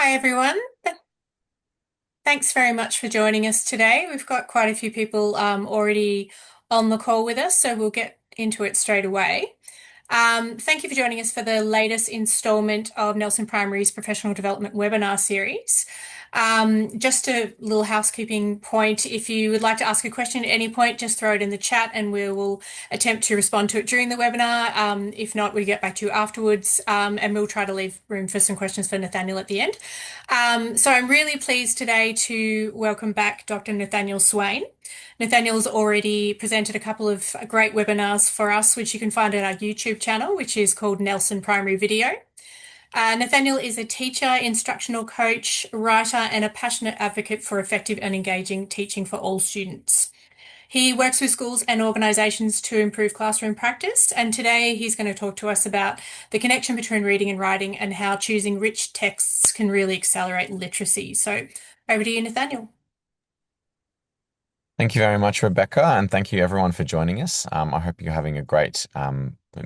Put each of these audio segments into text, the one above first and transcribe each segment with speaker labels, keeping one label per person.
Speaker 1: Hi, everyone. Thanks very much for joining us today. We've got quite a few people already on the call with us, so we'll get into it straight away. Thank you for joining us for the latest installment of Nelson Primary's Professional Development webinar series. Just a little housekeeping point. If you would like to ask a question at any point, just throw it in the chat and we will attempt to respond to it during the webinar. If not, we get back to you afterwards, and we'll try to leave room for some questions for Nathaniel at the end. So I'm really pleased today to welcome back Dr. Nathaniel Swain. Nathaniel's already presented a couple of great webinars for us, which you can find on our YouTube channel, which is called Nelson Primary Video. Nathaniel is a teacher, instructional coach, writer, and a passionate advocate for effective and engaging teaching for all students. He works with schools and organisations to improve classroom practice, and today he's going to talk to us about the connection between reading and writing and how choosing rich texts can really accelerate literacy. So over to you, Nathaniel.
Speaker 2: Thank you very much, Rebecca, and thank you everyone for joining us. I hope you're having a great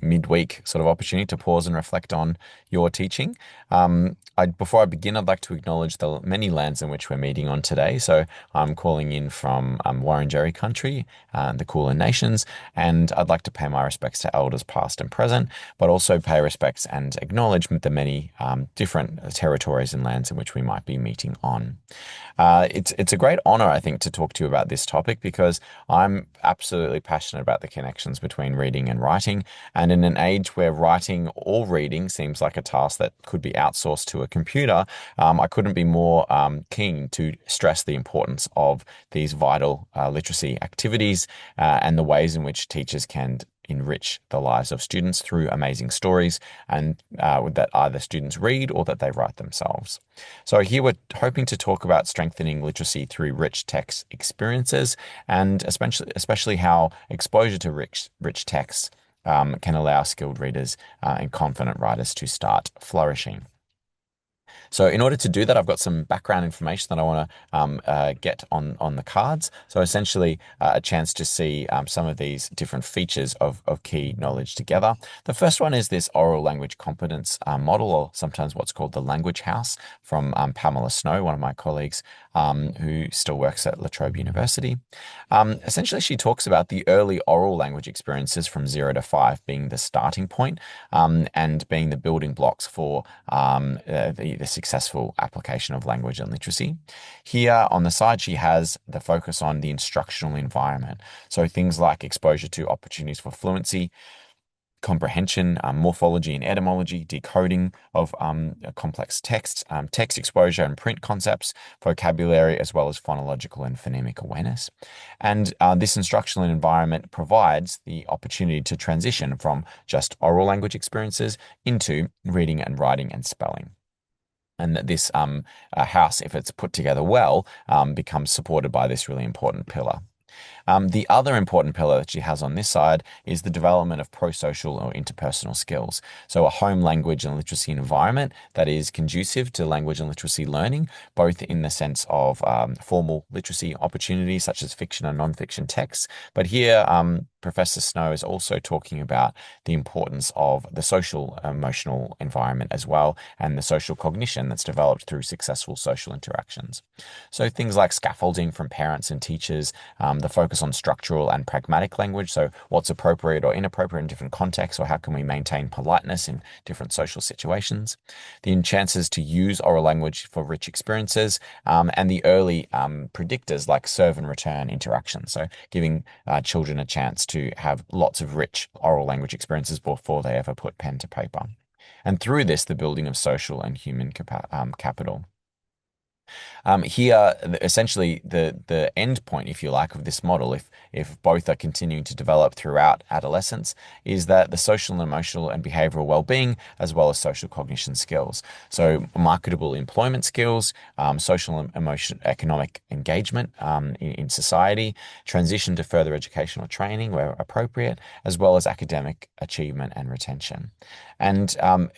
Speaker 2: midweek sort of opportunity to pause and reflect on your teaching. Before I begin, I'd like to acknowledge the many lands in which we're meeting on today. So I'm calling in from Wurundjeri country, the Kulin Nations, and I'd like to pay my respects to elders past and present, but also pay respects and acknowledge the many different territories and lands in which we might be meeting on. It's a great honor, I think, to talk to you about this topic because I'm absolutely passionate about the connections between reading and writing. And in an age where writing or reading seems like a task that could be outsourced to a computer, I couldn't be more keen to stress the importance of these vital literacy activities and the ways in which teachers can enrich the lives of students through amazing stories and that either students read or that they write themselves. So here we're hoping to talk about strengthening literacy through rich text experiences and especially how exposure to rich texts can allow skilled readers and confident writers to start flourishing. So in order to do that, I've got some background information that I want to get on the cards. So essentially a chance to see some of these different features of key knowledge together. The first one is this oral language competence model, or sometimes what's called the language house, from Pamela Snow, one of my colleagues who still works at La Trobe University. Essentially, she talks about the early oral language experiences from 0 to 5 being the starting point and being the building blocks for the successful application of language and literacy. Here on the side, she has the focus on the instructional environment. So things like exposure to opportunities for fluency, comprehension, morphology and etymology, decoding of complex texts, text exposure and print concepts, vocabulary, as well as phonological and phonemic awareness. And this instructional environment provides the opportunity to transition from just oral language experiences into reading and writing and spelling. And that this house, if it's put together well, becomes supported by this really important pillar. The other important pillar that she has on this side is the development of pro-social or interpersonal skills. So a home language and literacy environment that is conducive to language and literacy learning, both in the sense of formal literacy opportunities such as fiction and non-fiction texts. But here, Professor Snow is also talking about the importance of the social emotional environment as well, and the social cognition that's developed through successful social interactions. So things like scaffolding from parents and teachers, the focus on structural and pragmatic language, so what's appropriate or inappropriate in different contexts, or how can we maintain politeness in different social situations, the chances to use oral language for rich experiences, and the early predictors like serve and return interactions, so giving children a chance to have lots of rich oral language experiences before they ever put pen to paper. And through this, the building of social and human capital. Here, essentially, the end point, if you like, of this model, if both are continuing to develop throughout adolescence, is that the social and emotional and behavioral well-being, as well as social cognition skills. So marketable employment skills, social and emotional economic engagement in society, transition to further educational training where appropriate, as well as academic achievement and retention. And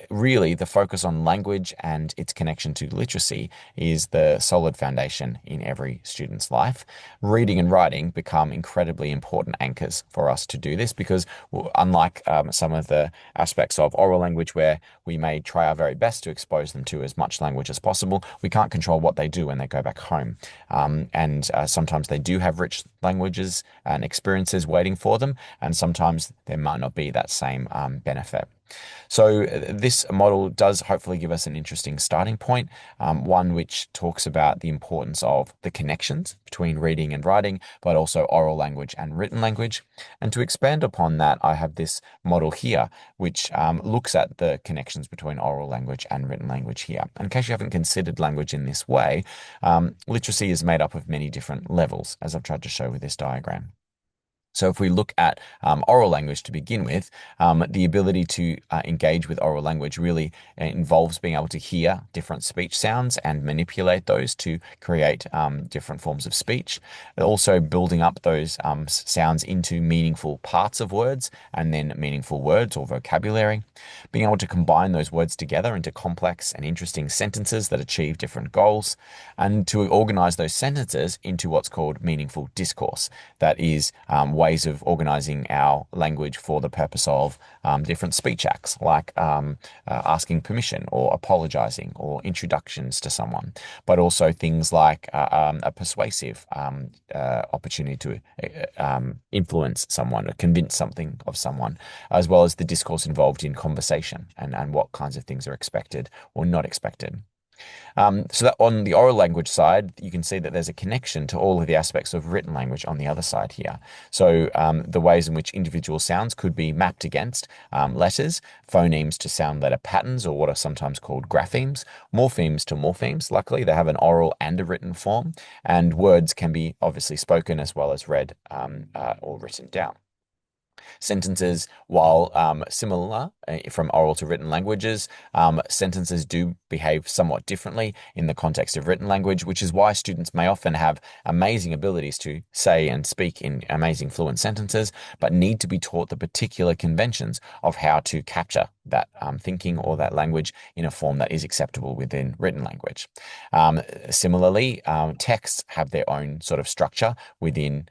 Speaker 2: really, the focus on language and its connection to literacy is the the solid foundation in every student's life. Reading and writing become incredibly important anchors for us to do this because, well, unlike some of the aspects of oral language where we may try our very best to expose them to as much language as possible, we can't control what they do when they go back home. And sometimes they do have rich languages and experiences waiting for them, and sometimes there might not be that same benefit. So this model does hopefully give us an interesting starting point, one which talks about the importance of the connections between reading and writing, but also oral language and written language. And to expand upon that, I have this model here, which looks at the connections between oral language and written language here. And in case you haven't considered language in this way, literacy is made up of many different levels, as I've tried to show with this diagram. So if we look at oral language to begin with, the ability to engage with oral language really involves being able to hear different speech sounds and manipulate those to create different forms of speech. Also building up those sounds into meaningful parts of words and then meaningful words or vocabulary. Being able to combine those words together into complex and interesting sentences that achieve different goals, and to organize those sentences into what's called meaningful discourse. That is ways of organizing our language for the purpose of different speech acts, like asking permission or apologizing or introductions to someone, but also things like a persuasive opportunity to influence someone or convince something of someone, as well as the discourse involved in conversation and what kinds of things are expected or not expected. So that on the oral language side, you can see that there's a connection to all of the aspects of written language on the other side here. So the ways in which individual sounds could be mapped against letters, phonemes to sound letter patterns, or what are sometimes called graphemes, morphemes to morphemes. Luckily, they have an oral and a written form, and words can be obviously spoken as well as read or written down. Sentences, while similar from oral to written languages, sentences do behave somewhat differently in the context of written language, which is why students may often have amazing abilities to say and speak in amazing fluent sentences, but need to be taught the particular conventions of how to capture that thinking or that language in a form that is acceptable within written language. Similarly, texts have their own sort of structure within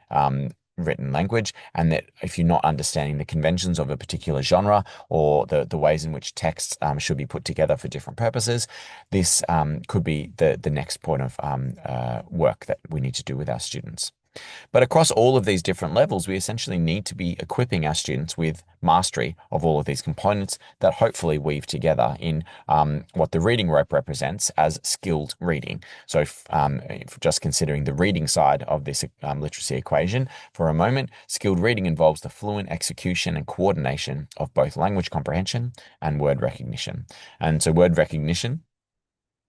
Speaker 2: written language, and that if you're not understanding the conventions of a particular genre or the ways in which texts should be put together for different purposes, this could be the next point of work that we need to do with our students. But across all of these different levels, we essentially need to be equipping our students with mastery of all of these components that hopefully weave together in what the reading rope represents as skilled reading. So if just considering the reading side of this literacy equation for a moment, skilled reading involves the fluent execution and coordination of both language comprehension and word recognition. And so word recognition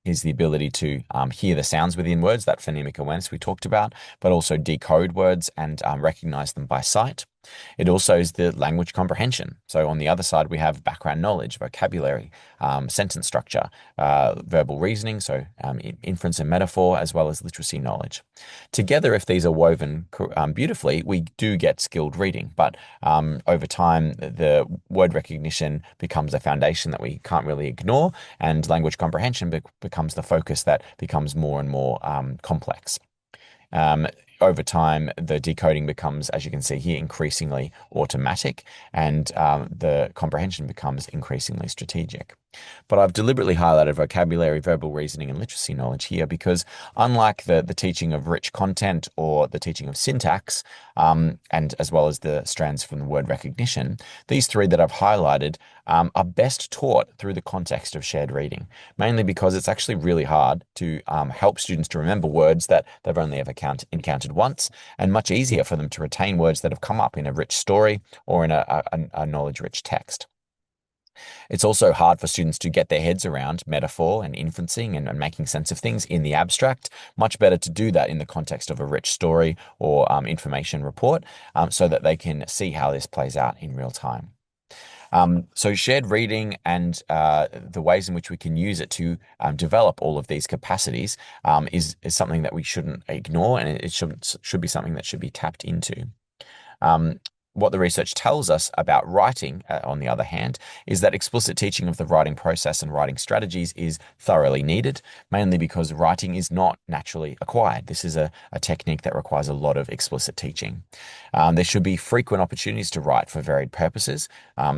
Speaker 2: is the ability to hear the sounds within words, that phonemic awareness we talked about, but also decode words and recognize them by sight. It also is the language comprehension. So on the other side, we have background knowledge, vocabulary, sentence structure, verbal reasoning, so inference and metaphor, as well as literacy knowledge. Together, if these are woven beautifully, we do get skilled reading. But over time, the word recognition becomes a foundation that we can't really ignore, and language comprehension becomes the focus that becomes more and more complex. Over time, the decoding becomes, as you can see here, increasingly automatic, and the comprehension becomes increasingly strategic. But I've deliberately highlighted vocabulary, verbal reasoning, and literacy knowledge here because unlike the teaching of rich content or the teaching of syntax, and as well as the strands from the word recognition, these three that I've highlighted are best taught through the context of shared reading, mainly because it's actually really hard to help students to remember words that they've only ever encountered once, and much easier for them to retain words that have come up in a rich story or in a knowledge-rich text. It's also hard for students to get their heads around metaphor and inferencing and making sense of things in the abstract. Much better to do that in the context of a rich story or information report so that they can see how this plays out in real time. So shared reading and the ways in which we can use it to develop all of these capacities is something that we shouldn't ignore, and it should be something that should be tapped into. what the research tells us about writing, on the other hand, is that explicit teaching of the writing process and writing strategies is thoroughly needed, mainly because writing is not naturally acquired. This is a technique that requires a lot of explicit teaching. There should be frequent opportunities to write for varied purposes,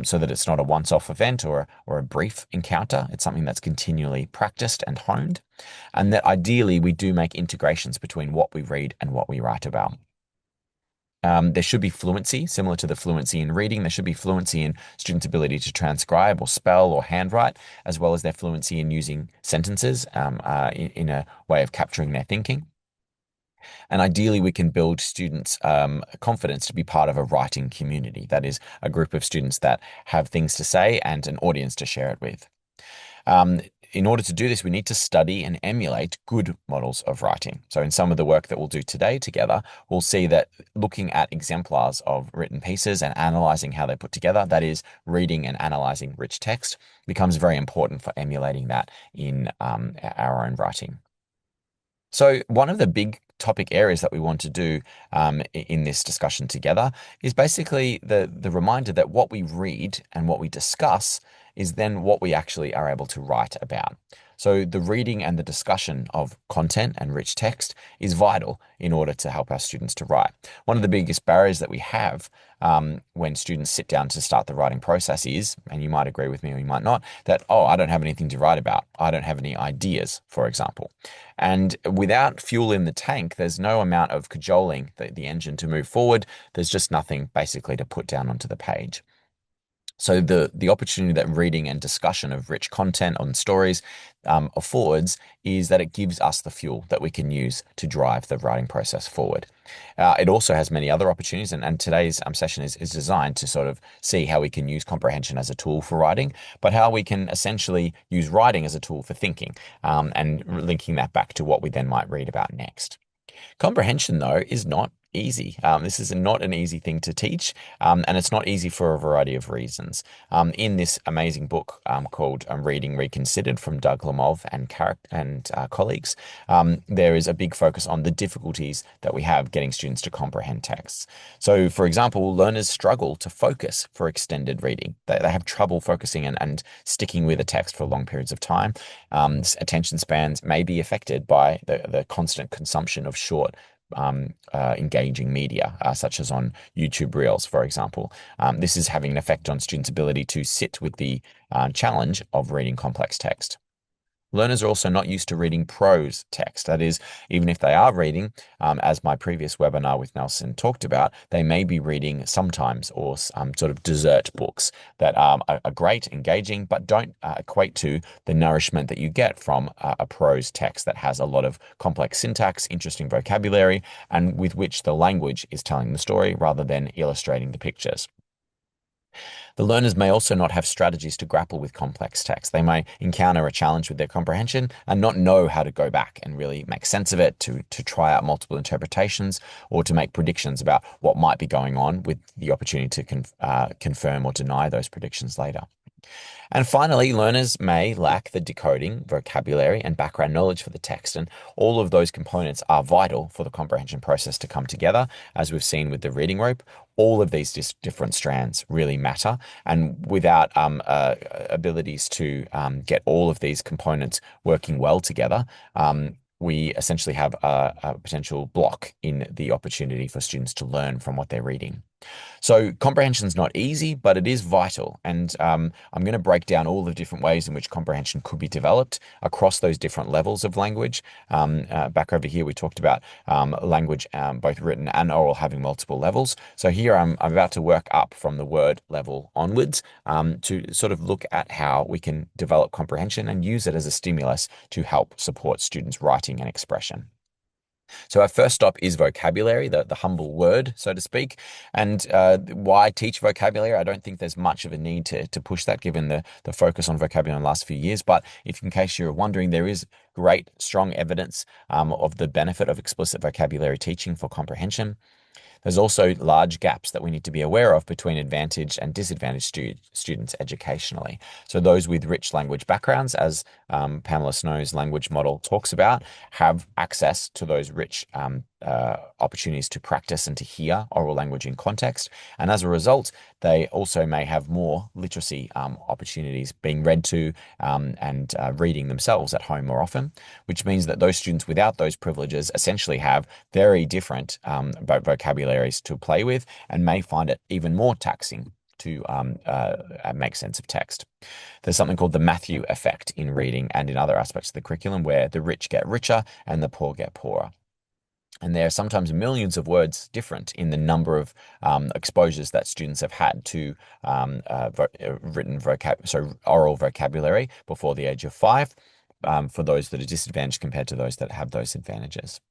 Speaker 2: so that it's not a once-off event or a brief encounter. It's something that's continually practiced and honed, and that ideally we do make integrations between what we read and what we write about. There should be fluency, similar to the fluency in reading. There should be fluency in students' ability to transcribe or spell or handwrite, as well as their fluency in using sentences in a way of capturing their thinking. And ideally, we can build students' confidence to be part of a writing community. That is, a group of students that have things to say and an audience to share it with. Um, in order to do this, we need to study and emulate good models of writing. So in some of the work that we'll do today together, we'll see that looking at exemplars of written pieces and analyzing how they're put together, that is, reading and analyzing rich text, becomes very important for emulating that in our own writing. So one of the big topic areas that we want to do in this discussion together is basically the reminder that what we read and what we discuss is then what we actually are able to write about. So the reading and the discussion of content and rich text is vital in order to help our students to write. One of the biggest barriers that we have when students sit down to start the writing process is, and you might agree with me or you might not, that, oh, I don't have anything to write about. I don't have any ideas, for example. And without fuel in the tank, there's no amount of cajoling the engine to move forward. There's just nothing basically to put down onto the page. So the opportunity that reading and discussion of rich content on stories affords is that it gives us the fuel that we can use to drive the writing process forward. It also has many other opportunities, and today's session is designed to sort of see how we can use comprehension as a tool for writing, but how we can essentially use writing as a tool for thinking, and linking that back to what we then might read about next. Comprehension, though, is not easy. This is not an easy thing to teach, and it's not easy for a variety of reasons. In this amazing book called Reading Reconsidered from Doug Lemov and colleagues, there is a big focus on the difficulties that we have getting students to comprehend texts. So, for example, learners struggle to focus for extended reading. They have trouble focusing and sticking with a text for long periods of time. Attention spans may be affected by the constant consumption of short engaging media, such as on YouTube Reels, for example. This is having an effect on students' ability to sit with the challenge of reading complex text. Learners are also not used to reading prose text. That is, even if they are reading, as my previous webinar with Nelson talked about, they may be reading sometimes or sort of dessert books that are great, engaging, but don't equate to the nourishment that you get from a prose text that has a lot of complex syntax, interesting vocabulary, and with which the language is telling the story rather than illustrating the pictures. The learners may also not have strategies to grapple with complex text. They may encounter a challenge with their comprehension and not know how to go back and really make sense of it, to try out multiple interpretations, or to make predictions about what might be going on, with the opportunity to confirm or deny those predictions later. And finally, learners may lack the decoding, vocabulary, and background knowledge for the text. And all of those components are vital for the comprehension process to come together, as we've seen with the reading rope. All of these different strands really matter. And without abilities to get all of these components working well together, we essentially have a potential block in the opportunity for students to learn from what they're reading. So comprehension is not easy, but it is vital. And I'm going to break down all the different ways in which comprehension could be developed across those different levels of language. Back over here, we talked about language, both written and oral, having multiple levels. So here I'm about to work up from the word level onwards to sort of look at how we can develop comprehension and use it as a stimulus to help support students' writing and expression. So our first stop is vocabulary, the humble word, so to speak. And why teach vocabulary? I don't think there's much of a need to push that, given the focus on vocabulary in the last few years. But if, in case you're wondering, there is great, strong evidence of the benefit of explicit vocabulary teaching for comprehension. There's also large gaps that we need to be aware of between advantaged and disadvantaged students educationally. So those with rich language backgrounds, as Pamela Snow's language model talks about, have access to those rich opportunities to practice and to hear oral language in context. And as a result, they also may have more literacy opportunities being read to and reading themselves at home more often, which means that those students without those privileges essentially have very different vocabularies to play with and may find it even more taxing to make sense of text. There's something called the Matthew effect in reading and in other aspects of the curriculum, where the rich get richer and the poor get poorer. And there are sometimes millions of words different in the number of exposures that students have had to oral vocabulary before the age of 5, for those that are disadvantaged compared to those that have those advantages.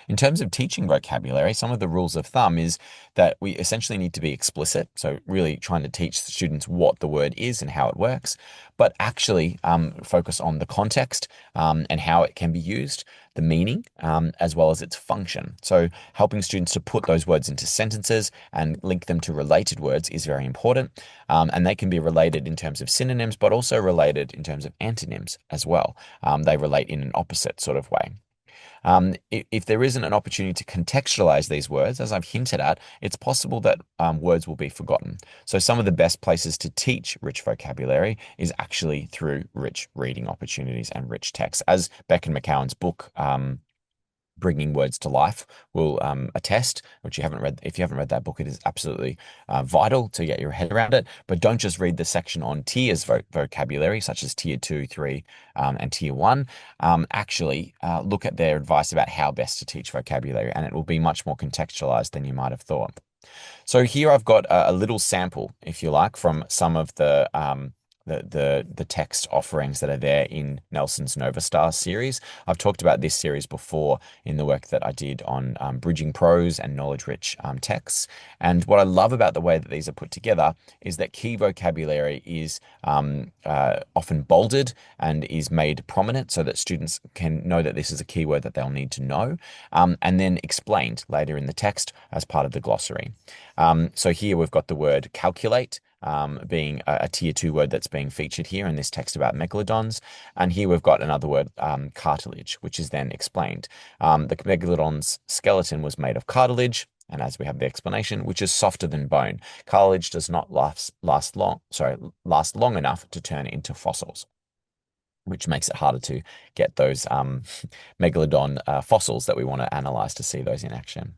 Speaker 2: In terms of teaching vocabulary, some of the rules of thumb is that we essentially need to be explicit, so really trying to teach students what the word is and how it works, but actually focus on the context and how it can be used, the meaning, as well as its function. So helping students to put those words into sentences and link them to related words is very important. And they can be related in terms of synonyms, but also related in terms of antonyms as well. They relate in an opposite sort of way. If there isn't an opportunity to contextualize these words, as I've hinted at, it's possible that words will be forgotten. So some of the best places to teach rich vocabulary is actually through rich reading opportunities and rich text. As Beck and McCowan's book, Bringing Words to Life, will attest, which you haven't read. If you haven't read that book, it is absolutely vital to get your head around it. But don't just read the section on tiers vocabulary, such as tier 2, 3, and tier 1. Actually, look at their advice about how best to teach vocabulary, and it will be much more contextualized than you might have thought. So here I've got a little sample, if you like, from some of the text offerings that are there in Nelson's Nova Star series. I've talked about this series before in the work that I did on bridging prose and knowledge-rich texts. And what I love about the way that these are put together is that key vocabulary is often bolded and is made prominent so that students can know that this is a keyword that they'll need to know, and then explained later in the text as part of the glossary. So here we've got the word calculate, being a tier 2 word that's being featured here in this text about megalodons. And here we've got another word, cartilage, which is then explained. The megalodon's skeleton was made of cartilage, and as we have the explanation, which is softer than bone. Cartilage does not last long enough to turn into fossils, which makes it harder to get those megalodon fossils that we want to analyze to see those in action.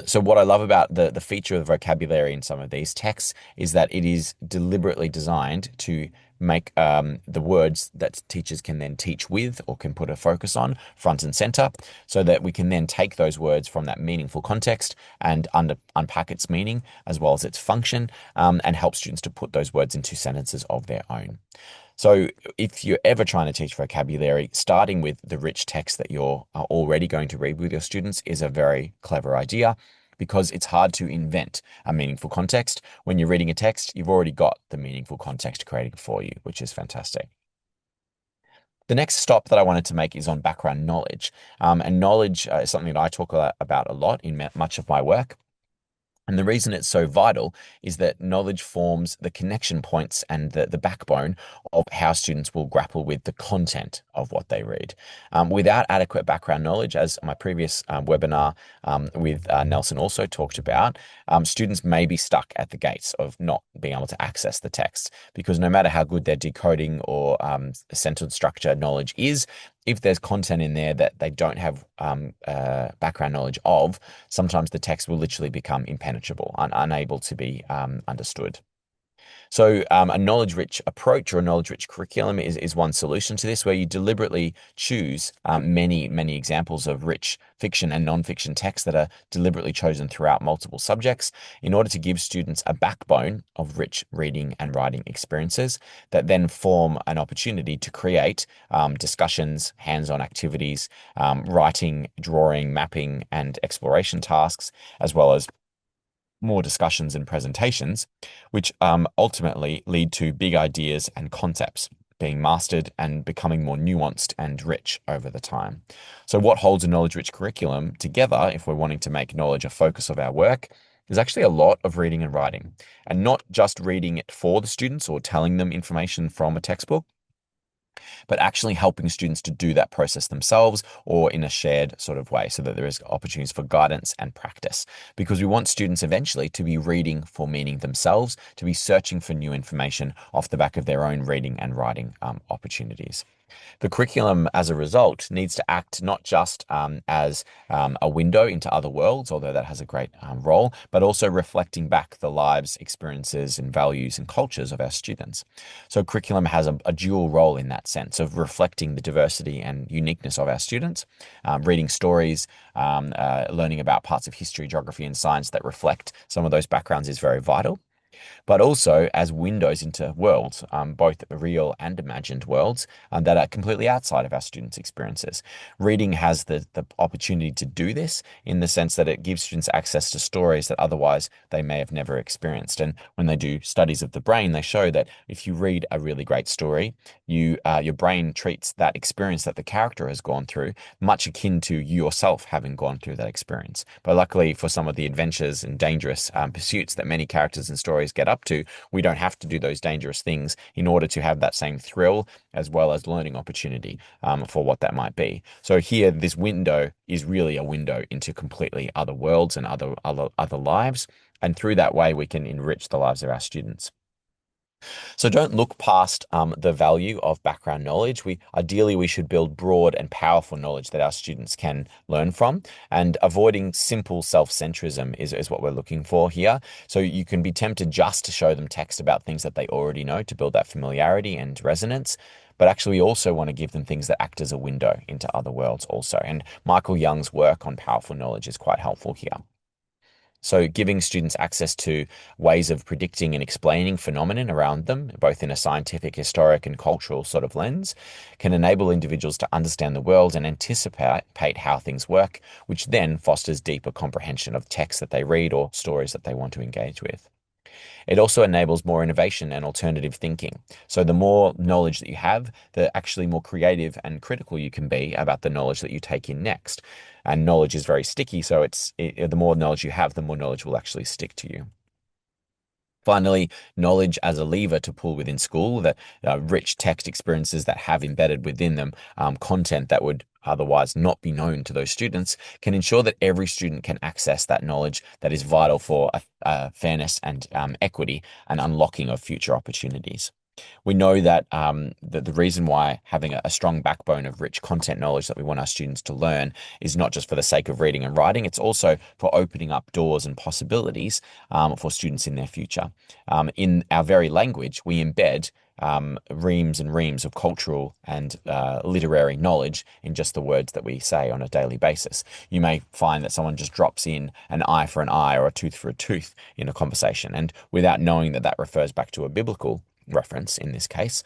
Speaker 2: So what I love about the feature of vocabulary in some of these texts is that it is deliberately designed to make the words that teachers can then teach with or can put a focus on front and center, so that we can then take those words from that meaningful context and unpack its meaning as well as its function, and help students to put those words into sentences of their own. So if you're ever trying to teach vocabulary, starting with the rich text that you're already going to read with your students is a very clever idea, because it's hard to invent a meaningful context. When you're reading a text, you've already got the meaningful context created for you, which is fantastic. The next stop that I wanted to make is on background knowledge. And knowledge is something that I talk about a lot in much of my work. And the reason it's so vital is that knowledge forms the connection points and the backbone of how students will grapple with the content of what they read. Without adequate background knowledge, as my previous webinar with Nelson also talked about, students may be stuck at the gates of not being able to access the text, because no matter how good their decoding or sentence structure knowledge is, if there's content in there that they don't have background knowledge of, sometimes the text will literally become impenetrable, unable to be understood. So a knowledge-rich approach or a knowledge-rich curriculum is one solution to this, where you deliberately choose many examples of rich fiction and non-fiction texts that are deliberately chosen throughout multiple subjects in order to give students a backbone of rich reading and writing experiences that then form an opportunity to create discussions, hands-on activities, writing, drawing, mapping, and exploration tasks, as well as more discussions and presentations, which ultimately lead to big ideas and concepts. being mastered and becoming more nuanced and rich over the time. So, what holds a knowledge-rich curriculum together, if we're wanting to make knowledge a focus of our work, is actually a lot of reading and writing, and not just reading it for the students or telling them information from a textbook, but actually helping students to do that process themselves or in a shared sort of way so that there is opportunities for guidance and practice. Because we want students eventually to be reading for meaning themselves, to be searching for new information off the back of their own reading and writing opportunities. The curriculum, as a result, needs to act not just as a window into other worlds, although that has a great role, but also reflecting back the lives, experiences, and values and cultures of our students. So, curriculum has a dual role in that sense of reflecting the diversity and uniqueness of our students, reading stories, learning about parts of history, geography, and science that reflect some of those backgrounds is very vital, but also as windows into worlds, both real and imagined worlds, that are completely outside of our students' experiences. Reading has the opportunity to do this in the sense that it gives students access to stories that otherwise they may have never experienced. And when they do studies of the brain, they show that if you read a really great story, your brain treats that experience that the character has gone through much akin to you yourself having gone through that experience. But luckily for some of the adventures and dangerous pursuits that many characters and stories get up to, we don't have to do those dangerous things in order to have that same thrill as well as learning opportunity for what that might be. So here, this window is really a window into completely other worlds and other lives. And through that way, we can enrich the lives of our students. So don't look past the value of background knowledge. Ideally we should build broad and powerful knowledge that our students can learn from, and avoiding simple self-centrism is what we're looking for here. So you can be tempted just to show them text about things that they already know to build that familiarity and resonance. But actually, we also want to give them things that act as a window into other worlds also. And Michael Young's work on powerful knowledge is quite helpful here. So giving students access to ways of predicting and explaining phenomenon around them, both in a scientific, historic, and cultural sort of lens, can enable individuals to understand the world and anticipate how things work, which then fosters deeper comprehension of texts that they read or stories that they want to engage with. It also enables more innovation and alternative thinking. So the more knowledge that you have, the actually more creative and critical you can be about the knowledge that you take in next. And knowledge is very sticky, so the more knowledge you have, the more knowledge will actually stick to you. Finally, knowledge as a lever to pull within school, that rich text experiences that have embedded within them content that would otherwise not be known to those students, can ensure that every student can access that knowledge that is vital for fairness and equity and unlocking of future opportunities. We know that the reason why having a strong backbone of rich content knowledge that we want our students to learn is not just for the sake of reading and writing, it's also for opening up doors and possibilities for students in their future. In our very language, we embed reams and reams of cultural and literary knowledge in just the words that we say on a daily basis. You may find that someone just drops in an eye for an eye or a tooth for a tooth in a conversation, and without knowing that that refers back to a biblical reference in this case,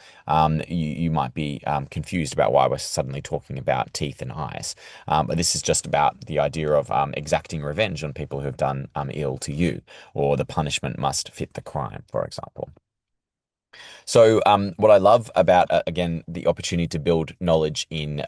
Speaker 2: you might be confused about why we're suddenly talking about teeth and eyes. But this is just about the idea of exacting revenge on people who have done ill to you, or the punishment must fit the crime, for example. So, what I love about, again, the opportunity to build knowledge in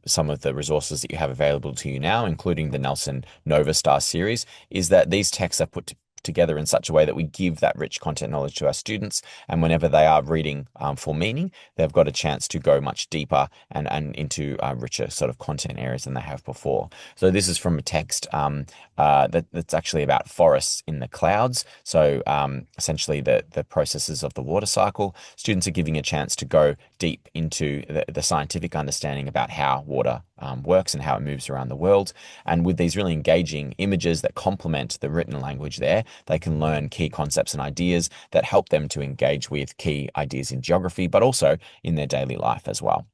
Speaker 2: some of the resources that you have available to you now, including the Nelson Nova Star series, is that these texts are put together in such a way that we give that rich content knowledge to our students. And whenever they are reading for meaning, they've got a chance to go much deeper and into richer sort of content areas than they have before. So this is from a text that's actually about forests in the clouds. So essentially the processes of the water cycle. Students are giving a chance to go deep into the scientific understanding about how water works and how it moves around the world. And with these really engaging images that complement the written language there, they can learn key concepts and ideas that help them to engage with key ideas in geography, but also in their daily life as well.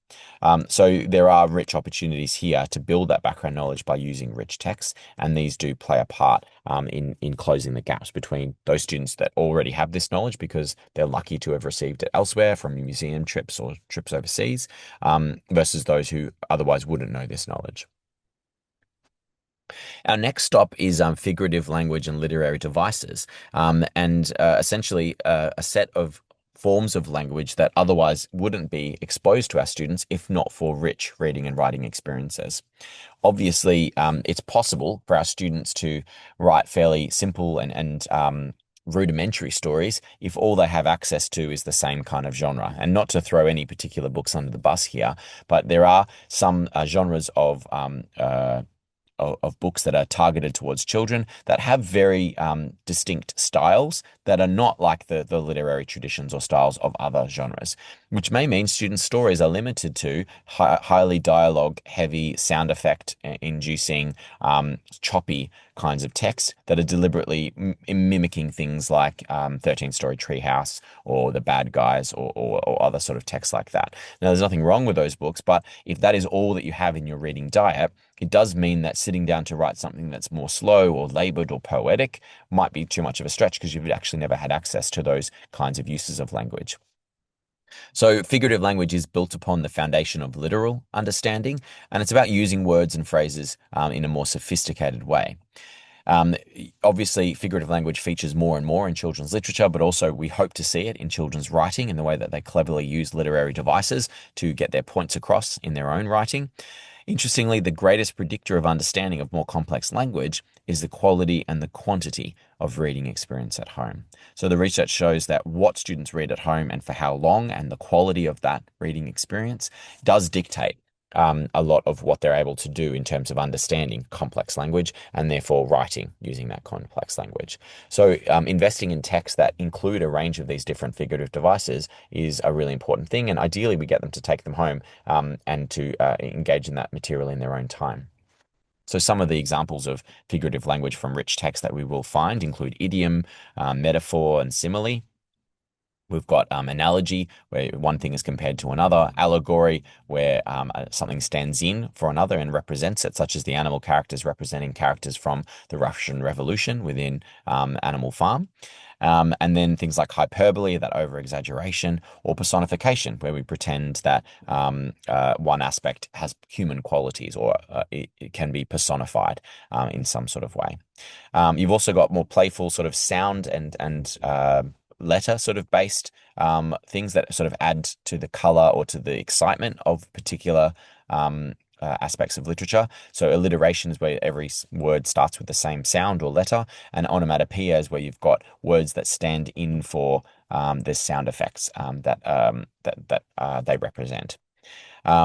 Speaker 2: So there are rich opportunities here to build that background knowledge by using rich texts, and these do play a part in closing the gaps between those students that already have this knowledge because they're lucky to have received it elsewhere from museum trips or trips overseas, versus those who otherwise wouldn't know this knowledge. Our next stop is figurative language and literary devices, and essentially a set of forms of language that otherwise wouldn't be exposed to our students if not for rich reading and writing experiences. Obviously, it's possible for our students to write fairly simple and rudimentary stories if all they have access to is the same kind of genre. And not to throw any particular books under the bus here, but there are some genres of books that are targeted towards children that have very distinct styles that are not like the literary traditions or styles of other genres, which may mean students' stories are limited to highly dialogue heavy, sound effect inducing, choppy kinds of text that are deliberately mimicking things like 13-Story Treehouse or The Bad Guys or other sort of text like that. Now, there's nothing wrong with those books, but if that is all that you have in your reading diet, it does mean that sitting down to write something that's more slow or labored or poetic might be too much of a stretch because you've actually never had access to those kinds of uses of language. So, figurative language is built upon the foundation of literal understanding, and it's about using words and phrases in a more sophisticated way. Um, Obviously, figurative language features more and more in children's literature, but also we hope to see it in children's writing in the way that they cleverly use literary devices to get their points across in their own writing. Interestingly, the greatest predictor of understanding of more complex language is the quality and the quantity of reading experience at home. So the research shows that what students read at home and for how long and the quality of that reading experience does dictate a lot of what they're able to do in terms of understanding complex language and therefore writing using that complex language. So investing in texts that include a range of these different figurative devices is a really important thing. And ideally, we get them to take them home and to engage in that material in their own time. So some of the examples of figurative language from rich texts that we will find include idiom, metaphor, and simile. We've got analogy, where one thing is compared to another, allegory, where something stands in for another and represents it, such as the animal characters representing characters from the Russian Revolution within Animal Farm. And then things like hyperbole, that over exaggeration, or personification, where we pretend that one aspect has human qualities or it can be personified in some sort of way. You've also got more playful sort of sound and letter sort of based things that sort of add to the color or to the excitement of particular aspects of literature. So alliteration is where every word starts with the same sound or letter, and onomatopoeia is where you've got words that stand in for the sound effects that they represent.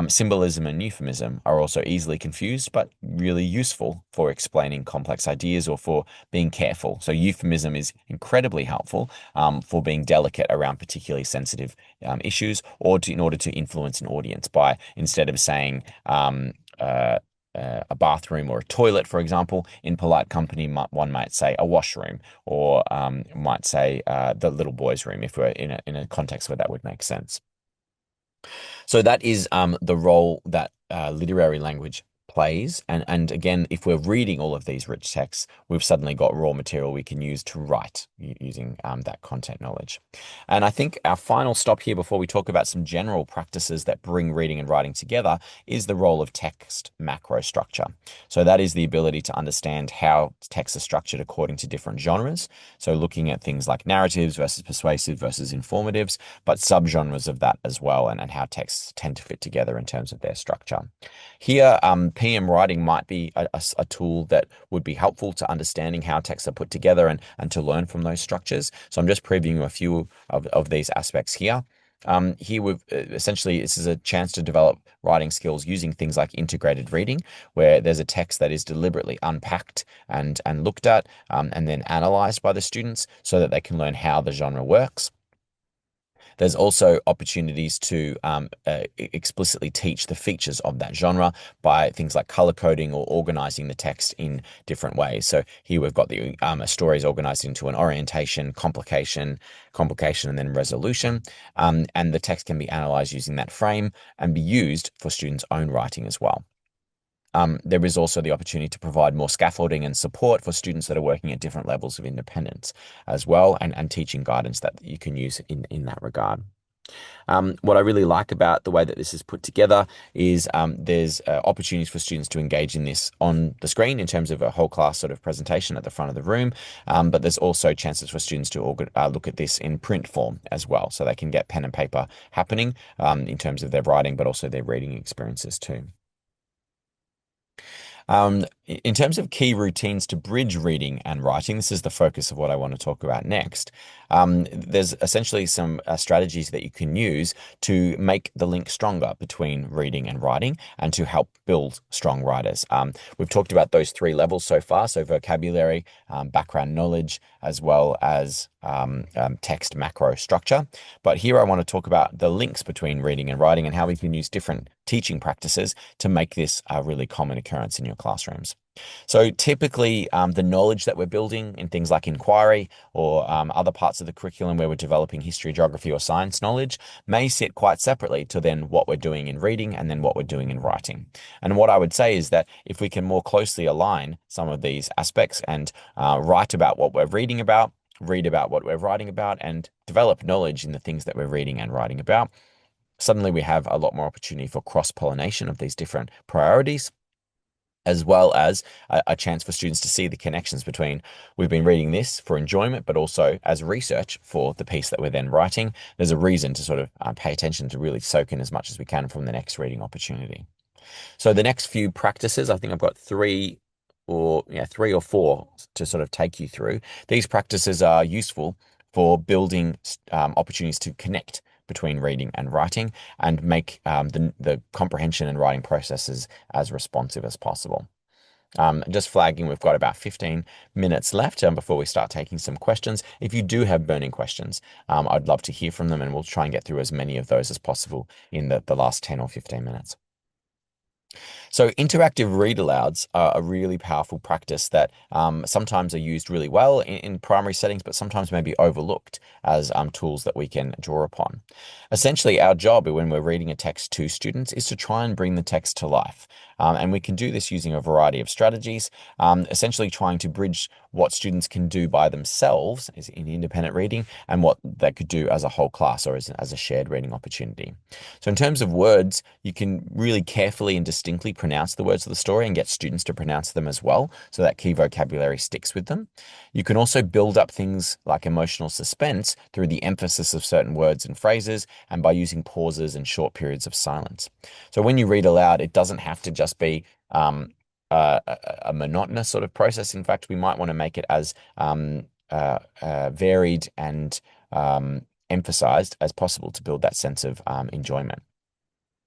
Speaker 2: Symbolism and euphemism are also easily confused, but really useful for explaining complex ideas or for being careful. So euphemism is incredibly helpful for being delicate around particularly sensitive issues, or in order to influence an audience by, instead of saying a bathroom or a toilet, for example, in polite company, one might say a washroom, or might say the little boy's room if we're in a context where that would make sense. So that is the role that literary language plays. And again, if we're reading all of these rich texts, we've suddenly got raw material we can use to write using that content knowledge. And I think our final stop here before we talk about some general practices that bring reading and writing together is the role of text macro structure. So that is the ability to understand how texts are structured according to different genres. So looking at things like narratives versus persuasive versus informatives, but subgenres of that as well, and how texts tend to fit together in terms of their structure. Here, PM writing might be a tool that would be helpful to understanding how texts are put together and to learn from those structures. So I'm just previewing a few of these aspects here. Here we've essentially, this is a chance to develop writing skills using things like integrated reading, where there's a text that is deliberately unpacked and looked at and then analyzed by the students so that they can learn how the genre works. There's also opportunities to explicitly teach the features of that genre by things like color coding or organizing the text in different ways. So here we've got the stories organized into an orientation, complication, and then resolution. And the text can be analyzed using that frame and be used for students' own writing as well. There is also the opportunity to provide more scaffolding and support for students that are working at different levels of independence as well, and teaching guidance that you can use in that regard. What I really like about the way that this is put together is there's opportunities for students to engage in this on the screen in terms of a whole class sort of presentation at the front of the room, but there's also chances for students to look at this in print form as well, so they can get pen and paper happening in terms of their writing, but also their reading experiences too. In terms of key routines to bridge reading and writing, this is the focus of what I want to talk about next. There's essentially some strategies that you can use to make the link stronger between reading and writing and to help build strong writers. We've talked about those three levels so far, so vocabulary, background knowledge, as well as text macro structure. But here I want to talk about the links between reading and writing and how we can use different teaching practices to make this a really common occurrence in your classrooms. So typically, the knowledge that we're building in things like inquiry or other parts of the curriculum where we're developing history, geography, or science knowledge may sit quite separately to then what we're doing in reading and then what we're doing in writing. And what I would say is that if we can more closely align some of these aspects and write about what we're reading about, read about what we're writing about, and develop knowledge in the things that we're reading and writing about, suddenly we have a lot more opportunity for cross-pollination of these different priorities, as well as a chance for students to see the connections between we've been reading this for enjoyment, but also as research for the piece that we're then writing. There's a reason to sort of pay attention to really soak in as much as we can from the next reading opportunity. So the next few practices, I think I've got three or four to sort of take you through. These practices are useful for building opportunities to connect between reading and writing and make the comprehension and writing processes as responsive as possible. Just flagging, we've got about 15 minutes left before we start taking some questions. If you do have burning questions, I'd love to hear from them and we'll try and get through as many of those as possible in the last 10 or 15 minutes. So interactive read alouds are a really powerful practice that sometimes are used really well in primary settings, but sometimes may be overlooked as tools that we can draw upon. Essentially, our job when we're reading a text to students is to try and bring the text to life. And we can do this using a variety of strategies, essentially trying to bridge what students can do by themselves in independent reading and what they could do as a whole class or as a shared reading opportunity. So in terms of words, you can really carefully and distinctly pronounce the words of the story and get students to pronounce them as well, so that key vocabulary sticks with them. You can also build up things like emotional suspense through the emphasis of certain words and phrases and by using pauses and short periods of silence. So when you read aloud, it doesn't have to just be a monotonous sort of process. In fact, we might want to make it as varied and emphasized as possible to build that sense of enjoyment.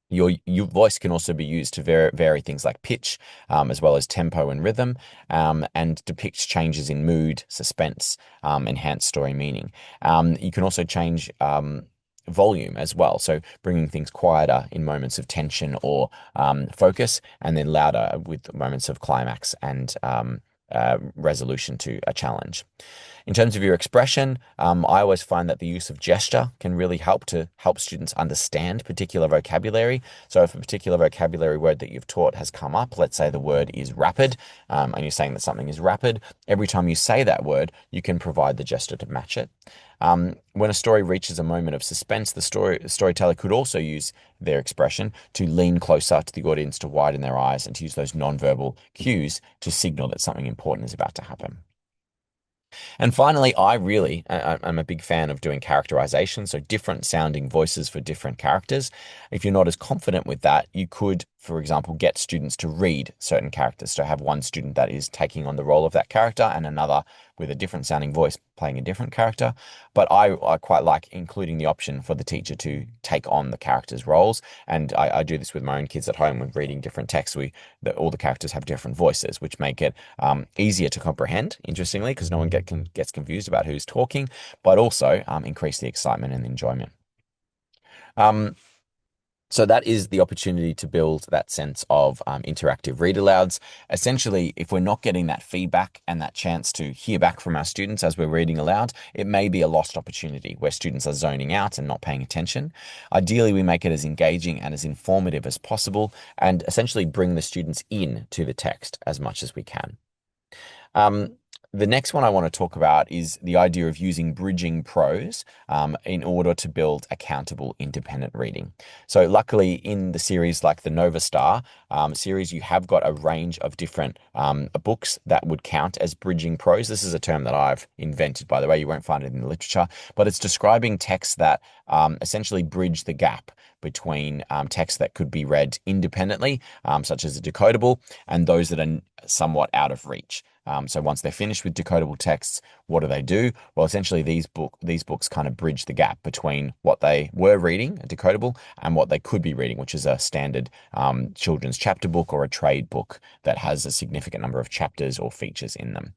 Speaker 2: Your voice can also be used to vary things like pitch, as well as tempo and rhythm, and depicts changes in mood, suspense, enhance story meaning. You can also change volume as well, so bringing things quieter in moments of tension or focus, and then louder with moments of climax and resolution to a challenge. In terms of your expression, I always find that the use of gesture can really help students understand particular vocabulary. So if a particular vocabulary word that you've taught has come up, let's say the word is rapid, and you're saying that something is rapid, every time you say that word, you can provide the gesture to match it. When a story reaches a moment of suspense, the storyteller could also use their expression to lean closer to the audience, to widen their eyes, and to use those nonverbal cues to signal that something important is about to happen. And finally, I'm a big fan of doing characterization, so different sounding voices for different characters. If you're not as confident with that, you could, for example, get students to read certain characters. So have one student that is taking on the role of that character and another with a different sounding voice playing a different character. But I quite like including the option for the teacher to take on the characters' roles. And I do this with my own kids at home when reading different texts. All the characters have different voices, which make it easier to comprehend, interestingly, because no one gets confused about who's talking, but also increase the excitement and enjoyment. So that is the opportunity to build that sense of interactive read alouds. Essentially, if we're not getting that feedback and that chance to hear back from our students as we're reading aloud, it may be a lost opportunity where students are zoning out and not paying attention. Ideally, we make it as engaging and as informative as possible and essentially bring the students in to the text as much as we can. The next one I want to talk about is the idea of using bridging prose in order to build accountable independent reading. So luckily in the series like the Nova Star series, you have got a range of different books that would count as bridging prose. This is a term that I've invented, by the way. You won't find it in the literature, but it's describing texts that essentially bridge the gap between texts that could be read independently, such as a decodable, and those that are somewhat out of reach. So once they're finished with decodable texts, what do? Well, essentially these books kind of bridge the gap between what they were reading, a decodable, and what they could be reading, which is a standard children's chapter book or a trade book that has a significant number of chapters or features in them.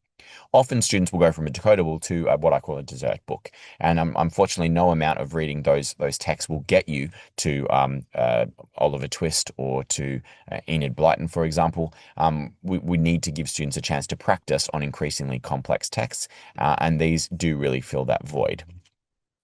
Speaker 2: Often students will go from a decodable to what I call a dessert book, and unfortunately, no amount of reading those texts will get you to Oliver Twist or to Enid Blyton, for example. We need to give students a chance to practice on increasingly complex texts, and these do really fill that void.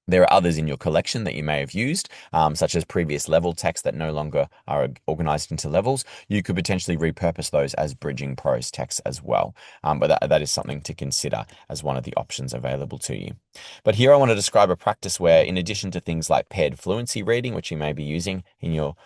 Speaker 2: There are others in your collection that you may have used, such as previous level texts that no longer are organized into levels. You could potentially repurpose those as bridging prose texts as well. But that is something to consider as one of the options available to you. But here I want to describe a practice where, in addition to things like paired fluency reading, which you may be using in your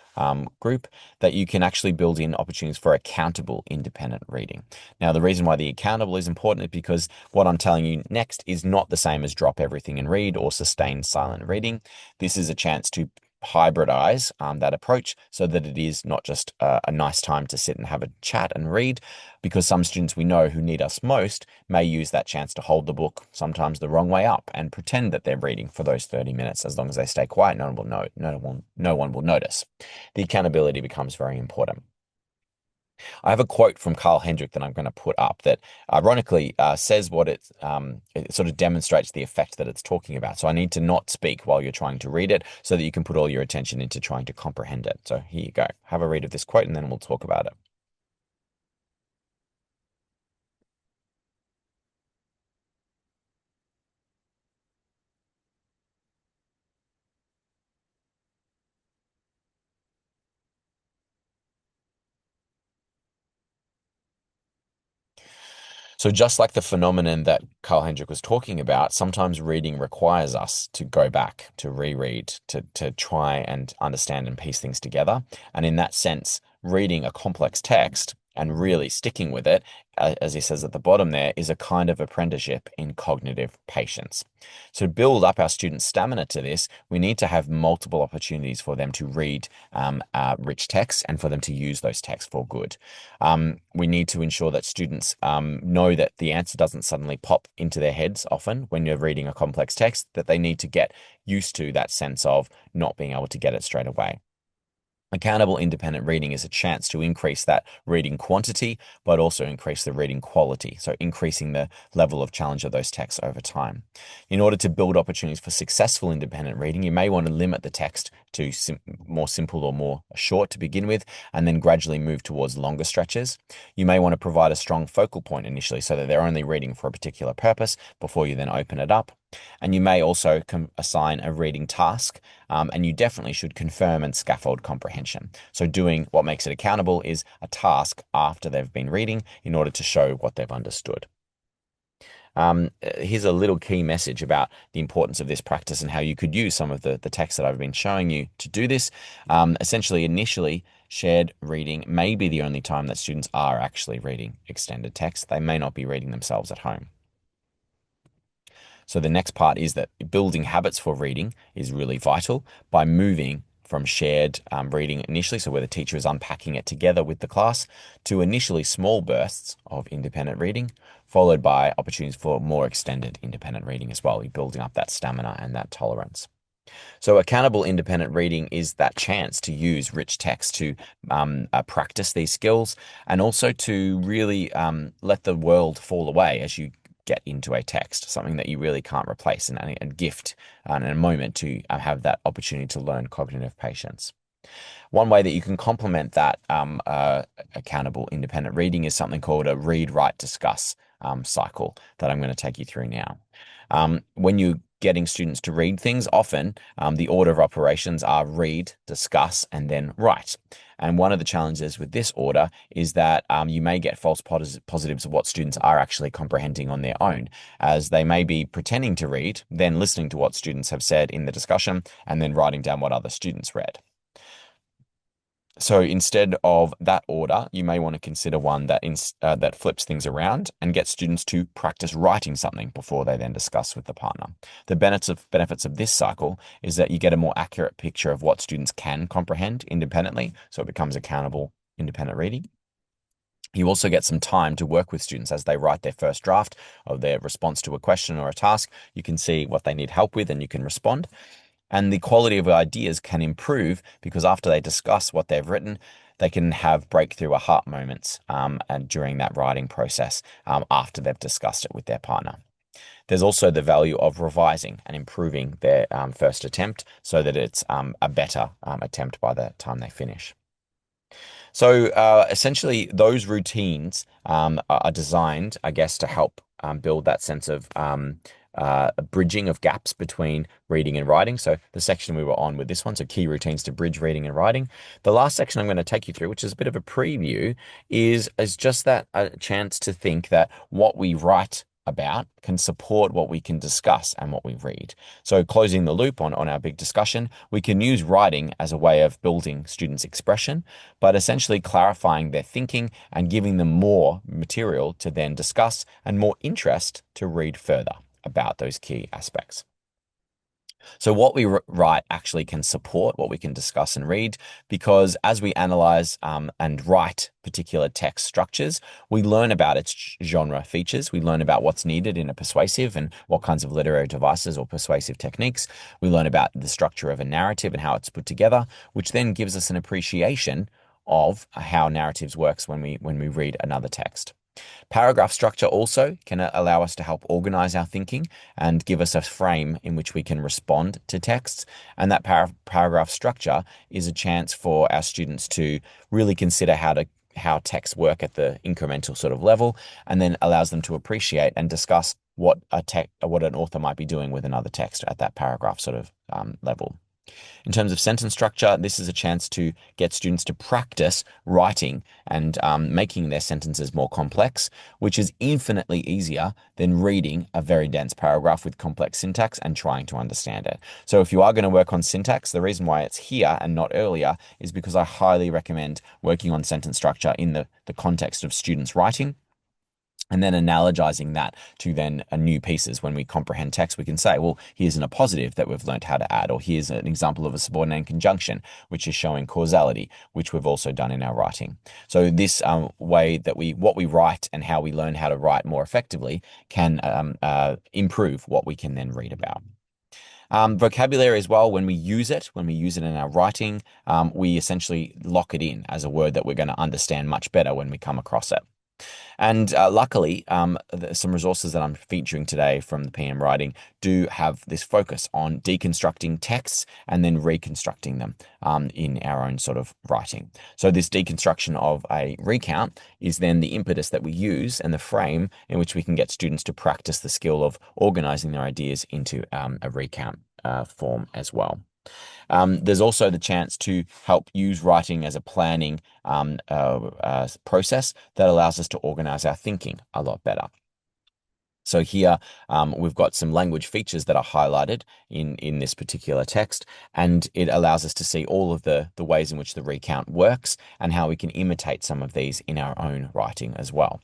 Speaker 2: group, that you can actually build in opportunities for accountable independent reading. Now, the reason why the accountable is important is because what I'm telling you next is not the same as drop everything and read or sustain silent reading. This is a chance to hybridize that approach so that it is not just a nice time to sit and have a chat and read, because some students we know who need us most may use that chance to hold the book, sometimes the wrong way up, and pretend that they're reading for those 30 minutes. As long as they stay quiet, no one will know, no one will notice. The accountability becomes very important. I have a quote from Carl Hendrick that I'm going to put up that ironically says what it sort of demonstrates the effect that it's talking about. So I need to not speak while you're trying to read it so that you can put all your attention into trying to comprehend it. So here you go. Have a read of this quote and then we'll talk about it. So just like the phenomenon that Carl Hendrick was talking about, sometimes reading requires us to go back, to reread, to try and understand and piece things together. And in that sense, reading a complex text and really sticking with it, as he says at the bottom there, is a kind of apprenticeship in cognitive patience. So to build up our students' stamina to this, we need to have multiple opportunities for them to read rich texts and for them to use those texts for good. We need to ensure that students know that the answer doesn't suddenly pop into their heads often when you're reading a complex text, that they need to get used to that sense of not being able to get it straight away. Accountable independent reading is a chance to increase that reading quantity, but also increase the reading quality. So increasing the level of challenge of those texts over time. In order to build opportunities for successful independent reading, you may want to limit the text to more simple or more short to begin with, and then gradually move towards longer stretches. You may want to provide a strong focal point initially so that they're only reading for a particular purpose before you then open it up. And you may also assign a reading task, and you definitely should confirm and scaffold comprehension. So doing what makes it accountable is a task after they've been reading in order to show what they've understood. Here's a little key message about the importance of this practice and how you could use some of the text that I've been showing you to do this. Essentially, initially, shared reading may be the only time that students are actually reading extended text. They may not be reading themselves at home. So the next part is that building habits for reading is really vital by moving from shared reading initially, so where the teacher is unpacking it together with the class, to initially small bursts of independent reading, followed by opportunities for more extended independent reading as well. You're building up that stamina and that tolerance. So accountable independent reading is that chance to use rich text to practice these skills and also to really let the world fall away as you get into a text, something that you really can't replace, and a gift and a moment to have that opportunity to learn cognitive patience. One way that you can complement that accountable independent reading is something called a read, write, discuss cycle that I'm going to take you through now. When you getting students to read things, often the order of operations are read, discuss, and then write. And one of the challenges with this order is that you may get false positives of what students are actually comprehending on their own, as they may be pretending to read, then listening to what students have said in the discussion, and then writing down what other students read. So instead of that order, you may want to consider one that flips things around and gets students to practice writing something before they then discuss with the partner. The benefits of this cycle is that you get a more accurate picture of what students can comprehend independently, so it becomes accountable, independent reading. You also get some time to work with students as they write their first draft of their response to a question or a task. You can see what they need help with and you can respond. And the quality of ideas can improve because after they discuss what they've written, they can have breakthrough aha moments and during that writing process after they've discussed it with their partner. There's also the value of revising and improving their first attempt so that it's a better attempt by the time they finish. So essentially, those routines are designed, I guess, to help build that sense of a bridging of gaps between reading and writing. So the section we were on with this one, so key routines to bridge reading and writing. The last section I'm going to take you through, which is a bit of a preview, is just that a chance to think that what we write about can support what we can discuss and what we read. So closing the loop on our big discussion, we can use writing as a way of building students' expression, but essentially clarifying their thinking and giving them more material to then discuss and more interest to read further about those key aspects. So what we write actually can support what we can discuss and read, because as we analyze and write particular text structures, we learn about its genre features. We learn about what's needed in a persuasive and what kinds of literary devices or persuasive techniques. We learn about the structure of a narrative and how it's put together, which then gives us an appreciation of how narratives works when we read another text. Paragraph structure also can allow us to help organize our thinking and give us a frame in which we can respond to texts. And that paragraph structure is a chance for our students to really consider how texts work at the incremental sort of level, and then allows them to appreciate and discuss what an author might be doing with another text at that paragraph sort of level. In terms of sentence structure, this is a chance to get students to practice writing and making their sentences more complex, which is infinitely easier than reading a very dense paragraph with complex syntax and trying to understand it. So if you are going to work on syntax, the reason why it's here and not earlier is because I highly recommend working on sentence structure in the context of students writing. And then analogizing that to then new pieces. When we comprehend text, we can say, well, here's an appositive that we've learned how to add, or here's an example of a subordinate conjunction, which is showing causality, which we've also done in our writing. So this way that what we write and how we learn how to write more effectively can improve what we can then read about. Vocabulary as well, when we use it in our writing, we essentially lock it in as a word that we're going to understand much better when we come across it. And luckily, some resources that I'm featuring today from the PM Writing do have this focus on deconstructing texts and then reconstructing them in our own sort of writing. So this deconstruction of a recount is then the impetus that we use and the frame in which we can get students to practice the skill of organizing their ideas into a recount form as well. There's also the chance to help use writing as a planning process that allows us to organize our thinking a lot better. So here we've got some language features that are highlighted in this particular text, and it allows us to see all of the ways in which the recount works and how we can imitate some of these in our own writing as well.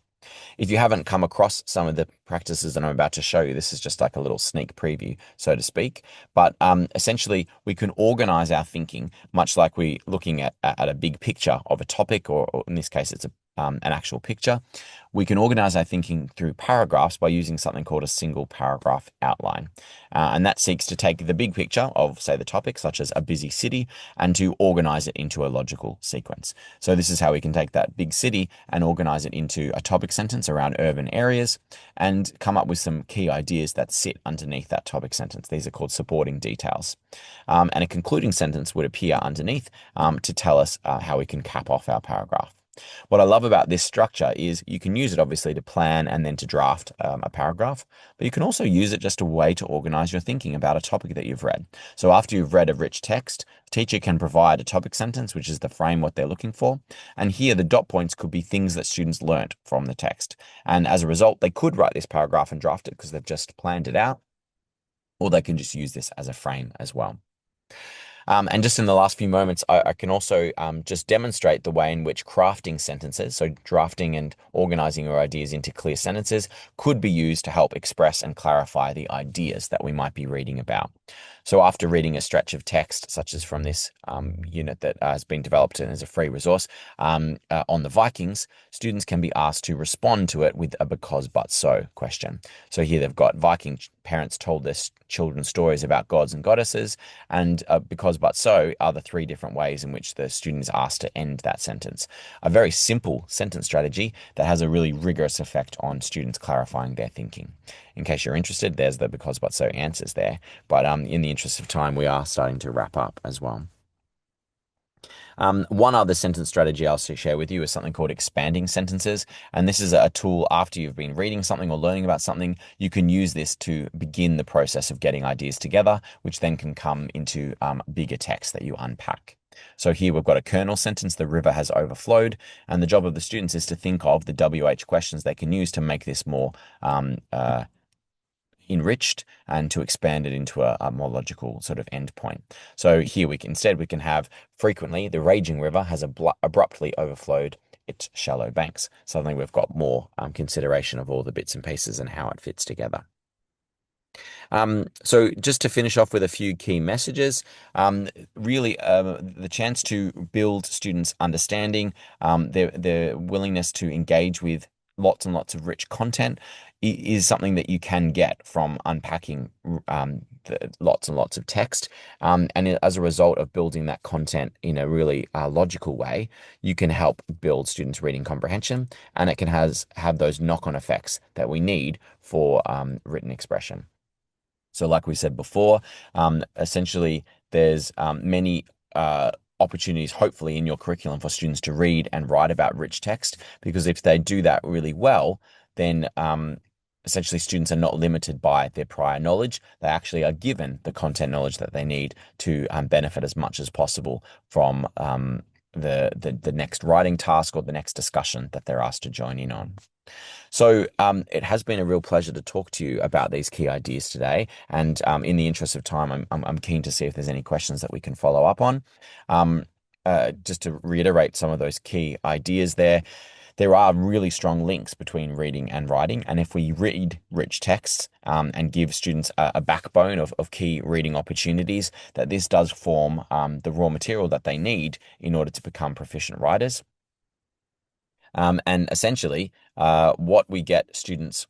Speaker 2: If you haven't come across some of the practices that I'm about to show you, this is just like a little sneak preview, so to speak. But essentially, we can organize our thinking much like we're looking at a big picture of a topic, or in this case, it's an actual picture. We can organize our thinking through paragraphs by using something called a single paragraph outline. And that seeks to take the big picture of, say, the topic, such as a busy city, and to organize it into a logical sequence. So this is how we can take that big city and organize it into a topic sentence around urban areas and come up with some key ideas that sit underneath that topic sentence. These are called supporting details. And a concluding sentence would appear underneath to tell us how we can cap off our paragraph. What I love about this structure is you can use it obviously to plan and then to draft a paragraph, but you can also use it just a way to organize your thinking about a topic that you've read. So after you've read a rich text, the teacher can provide a topic sentence, which is the frame what they're looking for. And here the dot points could be things that students learnt from the text. And as a result, they could write this paragraph and draft it because they've just planned it out, or they can just use this as a frame as well. And just in the last few moments, I can also just demonstrate the way in which crafting sentences, so drafting and organizing your ideas into clear sentences, could be used to help express and clarify the ideas that we might be reading about. So after reading a stretch of text, such as from this unit that has been developed and is a free resource on the Vikings, students can be asked to respond to it with a because but so question. So here they've got Viking parents told their children stories about gods and goddesses, and because but so are the three different ways in which the student is asked to end that sentence. A very simple sentence strategy that has a really rigorous effect on students clarifying their thinking. In case you're interested, there's the because but so answers there. But in the interest of time, we are starting to wrap up as well. One other sentence strategy I'll share with you is something called expanding sentences. And this is a tool after you've been reading something or learning about something, you can use this to begin the process of getting ideas together, which then can come into bigger text that you unpack. So here we've got a kernel sentence, the river has overflowed, and the job of the students is to think of the WH questions they can use to make this more enriched and to expand it into a more logical sort of endpoint. So here we can have frequently the raging river has abruptly overflowed its shallow banks. Suddenly we've got more consideration of all the bits and pieces and how it fits together. So just to finish off with a few key messages, really the chance to build students' understanding, their willingness to engage with lots and lots of rich content is something that you can get from unpacking lots and lots of text. And as a result of building that content in a really logical way, you can help build students' reading comprehension, and it can have those knock-on effects that we need for written expression. So like we said before, essentially there's many opportunities, hopefully, in your curriculum for students to read and write about rich text, because if they do that really well, then essentially students are not limited by their prior knowledge. They actually are given the content knowledge that they need to benefit as much as possible from the next writing task or the next discussion that they're asked to join in on. So it has been a real pleasure to talk to you about these key ideas today. And in the interest of time, I'm keen to see if there's any questions that we can follow up on. Just to reiterate some of those key ideas there are really strong links between reading and writing. And if we read rich texts and give students a backbone of key reading opportunities, that this does form the raw material that they need in order to become proficient writers. And essentially, what we get students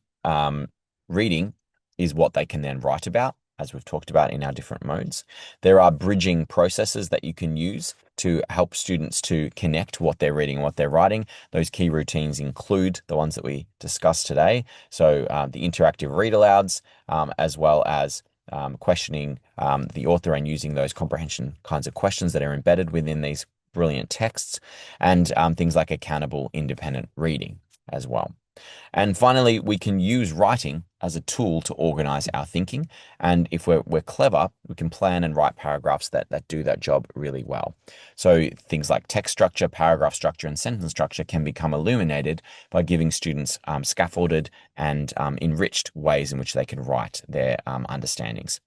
Speaker 2: reading is what they can then write about, as we've talked about in our different modes. There are bridging processes that you can use to help students to connect what they're reading and what they're writing. Those key routines include the ones that we discussed today. So the interactive read alouds, as well as questioning the author and using those comprehension kinds of questions that are embedded within these brilliant texts, and things like accountable independent reading as well. And finally, we can use writing as a tool to organize our thinking. And if we're clever, we can plan and write paragraphs that do that job really well. So things like text structure, paragraph structure, and sentence structure can become illuminated by giving students scaffolded and enriched ways in which they can write their understandings.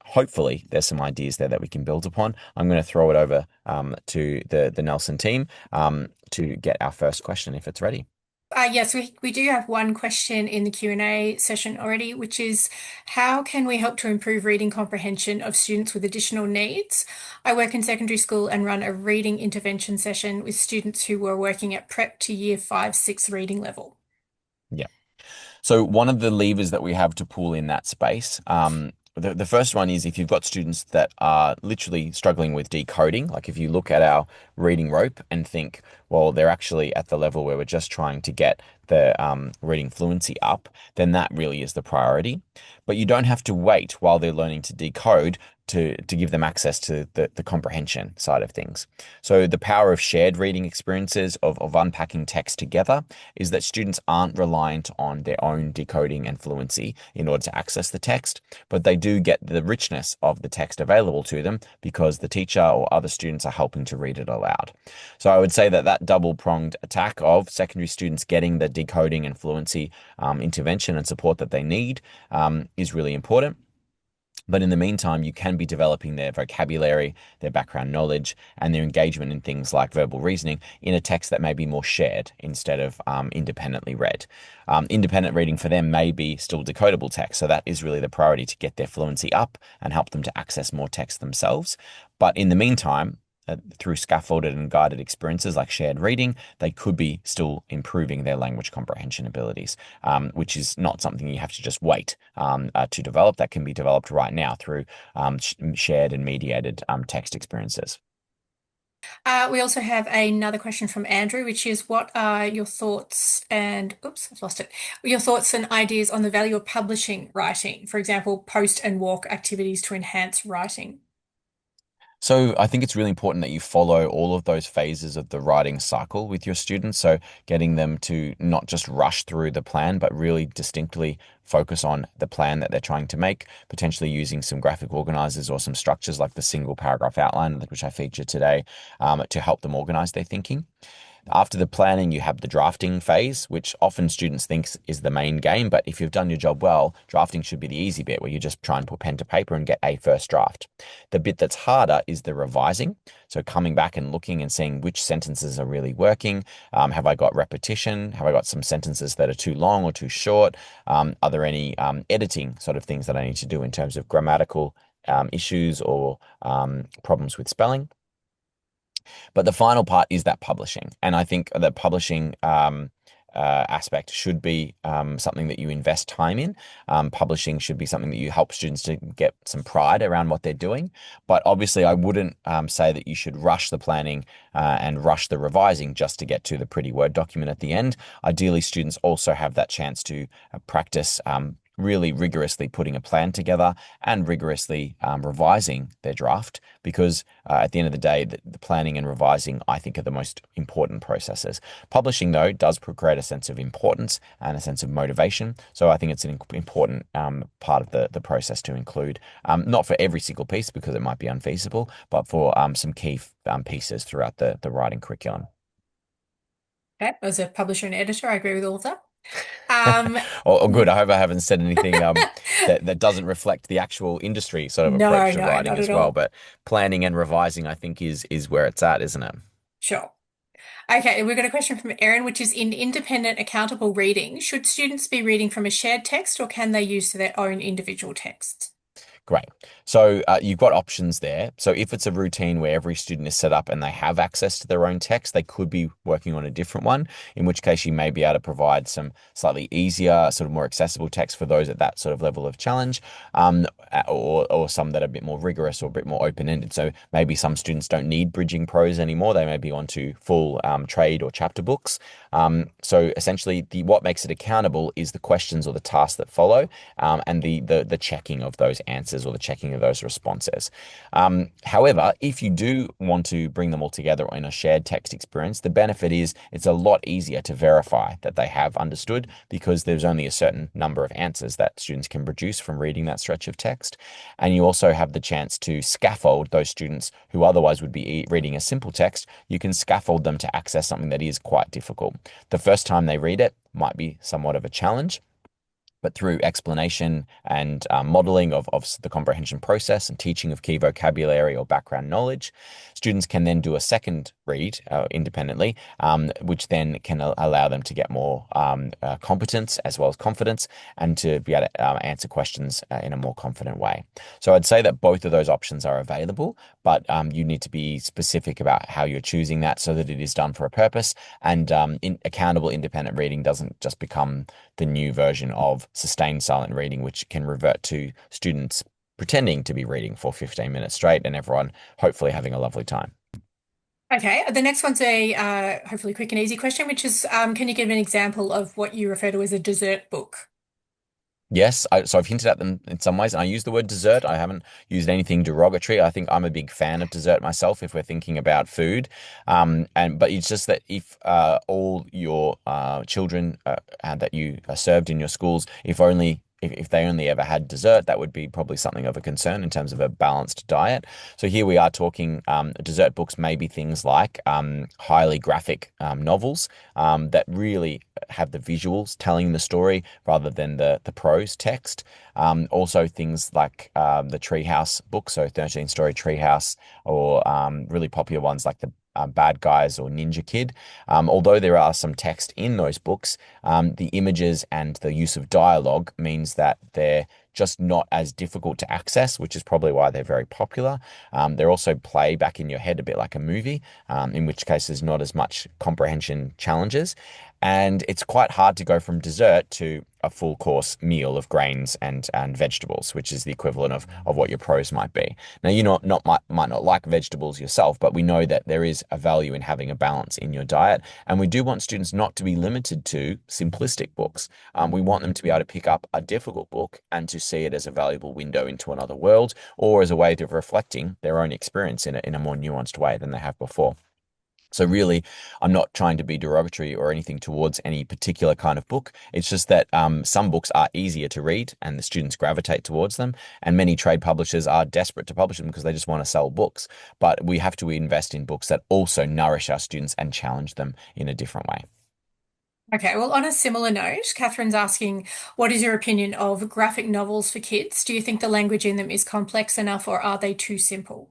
Speaker 2: Hopefully, there's some ideas there that we can build upon. I'm going to throw it over to the Nelson team to get our first question if it's ready.
Speaker 1: Yes, we do have one question in the Q&A session already, which is how can we help to improve reading comprehension of students with additional needs? I work in secondary school and run a reading intervention session with students who were working at prep to year 5, 6 reading level.
Speaker 2: Yeah. So one of the levers that we have to pull in that space, the first one is if you've got students that are literally struggling with decoding, like if you look at our reading rope and think, well, they're actually at the level where we're just trying to get the reading fluency up, then that really is the priority. But you don't have to wait while they're learning to decode to give them access to the comprehension side of things. So the power of shared reading experiences of unpacking text together is that students aren't reliant on their own decoding and fluency in order to access the text, but they do get the richness of the text available to them because the teacher or other students are helping to read it aloud. So I would say that that double-pronged attack of secondary students getting the decoding and fluency intervention and support that they need is really important. But in the meantime, you can be developing their vocabulary, their background knowledge, and their engagement in things like verbal reasoning in a text that may be more shared instead of independently read. Independent reading for them may be still decodable text. So that is really the priority to get their fluency up and help them to access more text themselves. But in the meantime, through scaffolded and guided experiences like shared reading, they could be still improving their language comprehension abilities, which is not something you have to just wait to develop. That can be developed right now through shared and mediated text experiences.
Speaker 1: We also have another question from Andrew, which is what are your thoughts and, oops, I've lost it. Your thoughts and ideas on the value of publishing writing, for example, post and walk activities to enhance writing?
Speaker 2: So I think it's really important that you follow all of those phases of the writing cycle with your students. So getting them to not just rush through the plan, but really distinctly focus on the plan that they're trying to make, potentially using some graphic organizers or some structures like the single paragraph outline, which I featured today, to help them organize their thinking. After the planning, you have the drafting phase, which often students think is the main game. But if you've done your job well, drafting should be the easy bit where you just try and put pen to paper and get a first draft. The bit that's harder is the revising. So coming back and looking and seeing which sentences are really working. Have I got repetition? Have I got some sentences that are too long or too short? Are there any editing sort of things that I need to do in terms of grammatical issues or problems with spelling? But the final part is that publishing. And I think that publishing aspect should be something that you invest time in. Publishing should be something that you help students to get some pride around what they're doing. But obviously, I wouldn't say that you should rush the planning and rush the revising just to get to the pretty Word document at the end. Ideally, students also have that chance to practice really rigorously putting a plan together and rigorously revising their draft because at the end of the day, the planning and revising, I think, are the most important processes. Publishing, though, does create a sense of importance and a sense of motivation. So I think it's an important part of the process to include, not for every single piece because it might be unfeasible, but for some key pieces throughout the writing curriculum.
Speaker 1: Okay, as a publisher and editor, I agree with all of that. Um,
Speaker 2: Or good. I hope I haven't said anything that doesn't reflect the actual industry sort of approach
Speaker 1: no,
Speaker 2: to
Speaker 1: no,
Speaker 2: writing
Speaker 1: not
Speaker 2: as
Speaker 1: at
Speaker 2: well.
Speaker 1: all.
Speaker 2: But planning and revising, I think, is where it's at, isn't it?
Speaker 1: Sure. Okay, we've got a question from Erin, which is in independent accountable reading, should students be reading from a shared text or can they use their own individual text?
Speaker 2: Great. So you've got options there. So if it's a routine where every student is set up and they have access to their own text, they could be working on a different one, in which case you may be able to provide some slightly easier, sort of more accessible text for those at that sort of level of challenge, or some that are a bit more rigorous or a bit more open-ended. So maybe some students don't need bridging prose anymore. They may be onto full trade or chapter books. So essentially, what makes it accountable is the questions or the tasks that follow, and the checking of those answers or the checking of those responses. However, if you do want to bring them all together in a shared text experience, the benefit is it's a lot easier to verify that they have understood because there's only a certain number of answers that students can produce from reading that stretch of text. And you also have the chance to scaffold those students who otherwise would be reading a simple text. You can scaffold them to access something that is quite difficult. The first time they read it might be somewhat of a challenge. But through explanation and modeling of the comprehension process and teaching of key vocabulary or background knowledge, students can then do a second read independently, which then can allow them to get more competence as well as confidence and to be able to answer questions in a more confident way. So I'd say that both of those options are available, but you need to be specific about how you're choosing that so that it is done for a purpose. And accountable independent reading doesn't just become the new version of sustained silent reading, which can revert to students pretending to be reading for 15 minutes straight and everyone hopefully having a lovely time.
Speaker 1: Okay, the next one's a hopefully quick and easy question, which is can you give an example of what you refer to as a dessert book?
Speaker 2: Yes, so I've hinted at them in some ways, and I use the word dessert. I haven't used anything derogatory. I think I'm a big fan of dessert myself if we're thinking about food. And but it's just that if all your children and that you served in your schools, if they only ever had dessert, that would be probably something of a concern in terms of a balanced diet. So here we are talking dessert books, maybe things like highly graphic novels that really have the visuals telling the story rather than the prose text. Also things like the Treehouse book, so 13 Story Treehouse, or really popular ones like the Bad Guys or Ninja Kid. Although there are some text in those books, the images and the use of dialogue means that they're just not as difficult to access, which is probably why they're very popular. They're also play back in your head a bit like a movie, in which case there's not as much comprehension challenges. And it's quite hard to go from dessert to a full course meal of grains and vegetables, which is the equivalent of what your pros might be. Now, you might not like vegetables yourself, but we know that there is a value in having a balance in your diet. And we do want students not to be limited to simplistic books. We want them to be able to pick up a difficult book and to see it as a valuable window into another world or as a way of reflecting their own experience in a more nuanced way than they have before. So really, I'm not trying to be derogatory or anything towards any particular kind of book. It's just that some books are easier to read and the students gravitate towards them. And many trade publishers are desperate to publish them because they just want to sell books. But we have to invest in books that also nourish our students and challenge them in a different way.
Speaker 1: Okay, well, on a similar note, Catherine's asking, what is your opinion of graphic novels for kids? Do you think the language in them is complex enough or are they too simple?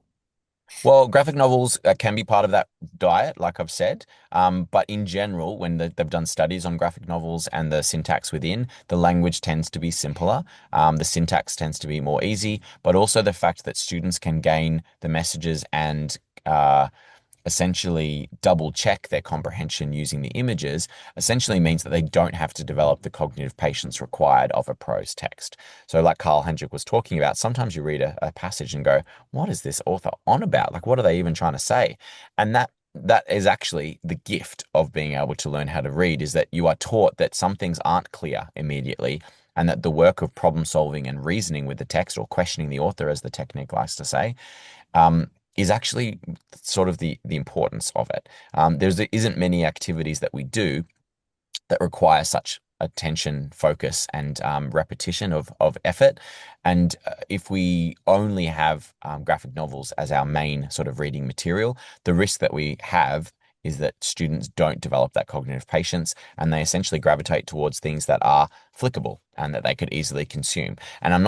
Speaker 2: Well, graphic novels can be part of that diet, like I've said. But in general, when they've done studies on graphic novels and the syntax within, the language tends to be simpler. The syntax tends to be more easy, but also the fact that students can gain the messages and essentially double check their comprehension using the images essentially means that they don't have to develop the cognitive patience required of a prose text. So, like Carl Hendrick was talking about, sometimes you read a passage and go, what is this author on about? Like, what are they even trying to say? And that is actually the gift of being able to learn how to read, is that you are taught that some things aren't clear immediately, and that the work of problem solving and reasoning with the text, or questioning the author, as the technique likes to say, is actually sort of the importance of it. There isn't many activities that we do that require such attention, focus, and repetition of effort. And if we only have graphic novels as our main sort of reading material, the risk that we have is that students don't develop that cognitive patience and they essentially gravitate towards things that are flickable and that they could easily consume. And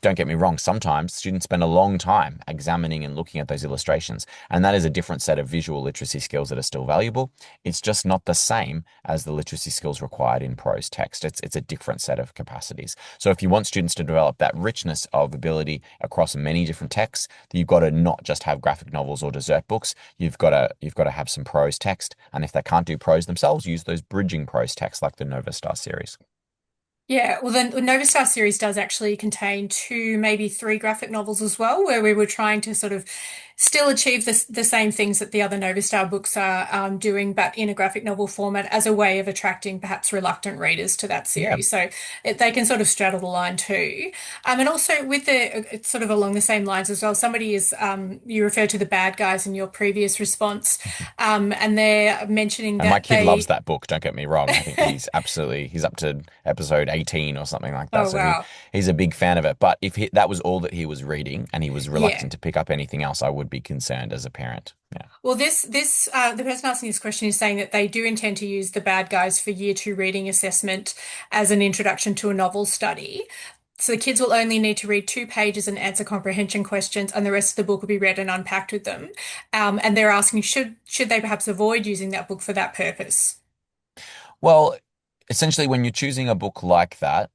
Speaker 2: don't get me wrong, sometimes students spend a long time examining and looking at those illustrations, and that is a different set of visual literacy skills that are still valuable. It's just not the same as the literacy skills required in prose text. It's a different set of capacities. So if you want students to develop that richness of ability across many different texts, you've got to not just have graphic novels or dessert books. You've got to have some prose text, and if they can't do prose themselves, use those bridging prose texts like the Nova Star series.
Speaker 1: Yeah, well, the Nova Star series does actually contain two, maybe three graphic novels as well, where we were trying to sort of still achieve the same things that the other Nova Star books are doing, but in a graphic novel format as a way of attracting perhaps reluctant readers to that
Speaker 2: Yeah.
Speaker 1: series. So they can sort of straddle the line too. And also with it's sort of along the same lines as well. Somebody is, you referred to the bad guys in your previous response, and they're mentioning
Speaker 2: And my
Speaker 1: that
Speaker 2: kid loves
Speaker 1: they,
Speaker 2: that book, don't get me wrong. I think he's up to episode 18 or something like that.
Speaker 1: oh
Speaker 2: So he
Speaker 1: wow.
Speaker 2: he's a big fan of it. But if that was all that he was reading and he was
Speaker 1: Yeah.
Speaker 2: reluctant to pick up anything else, I would be concerned as a parent. Yeah.
Speaker 1: Well, the person asking this question is saying that they do intend to use the bad guys for year two reading assessment as an introduction to a novel study. So the kids will only need to read 2 pages and answer comprehension questions, and the rest of the book will be read and unpacked with them. And they're asking, should they perhaps avoid using that book for that purpose?
Speaker 2: Well, essentially, when you're choosing a book like that,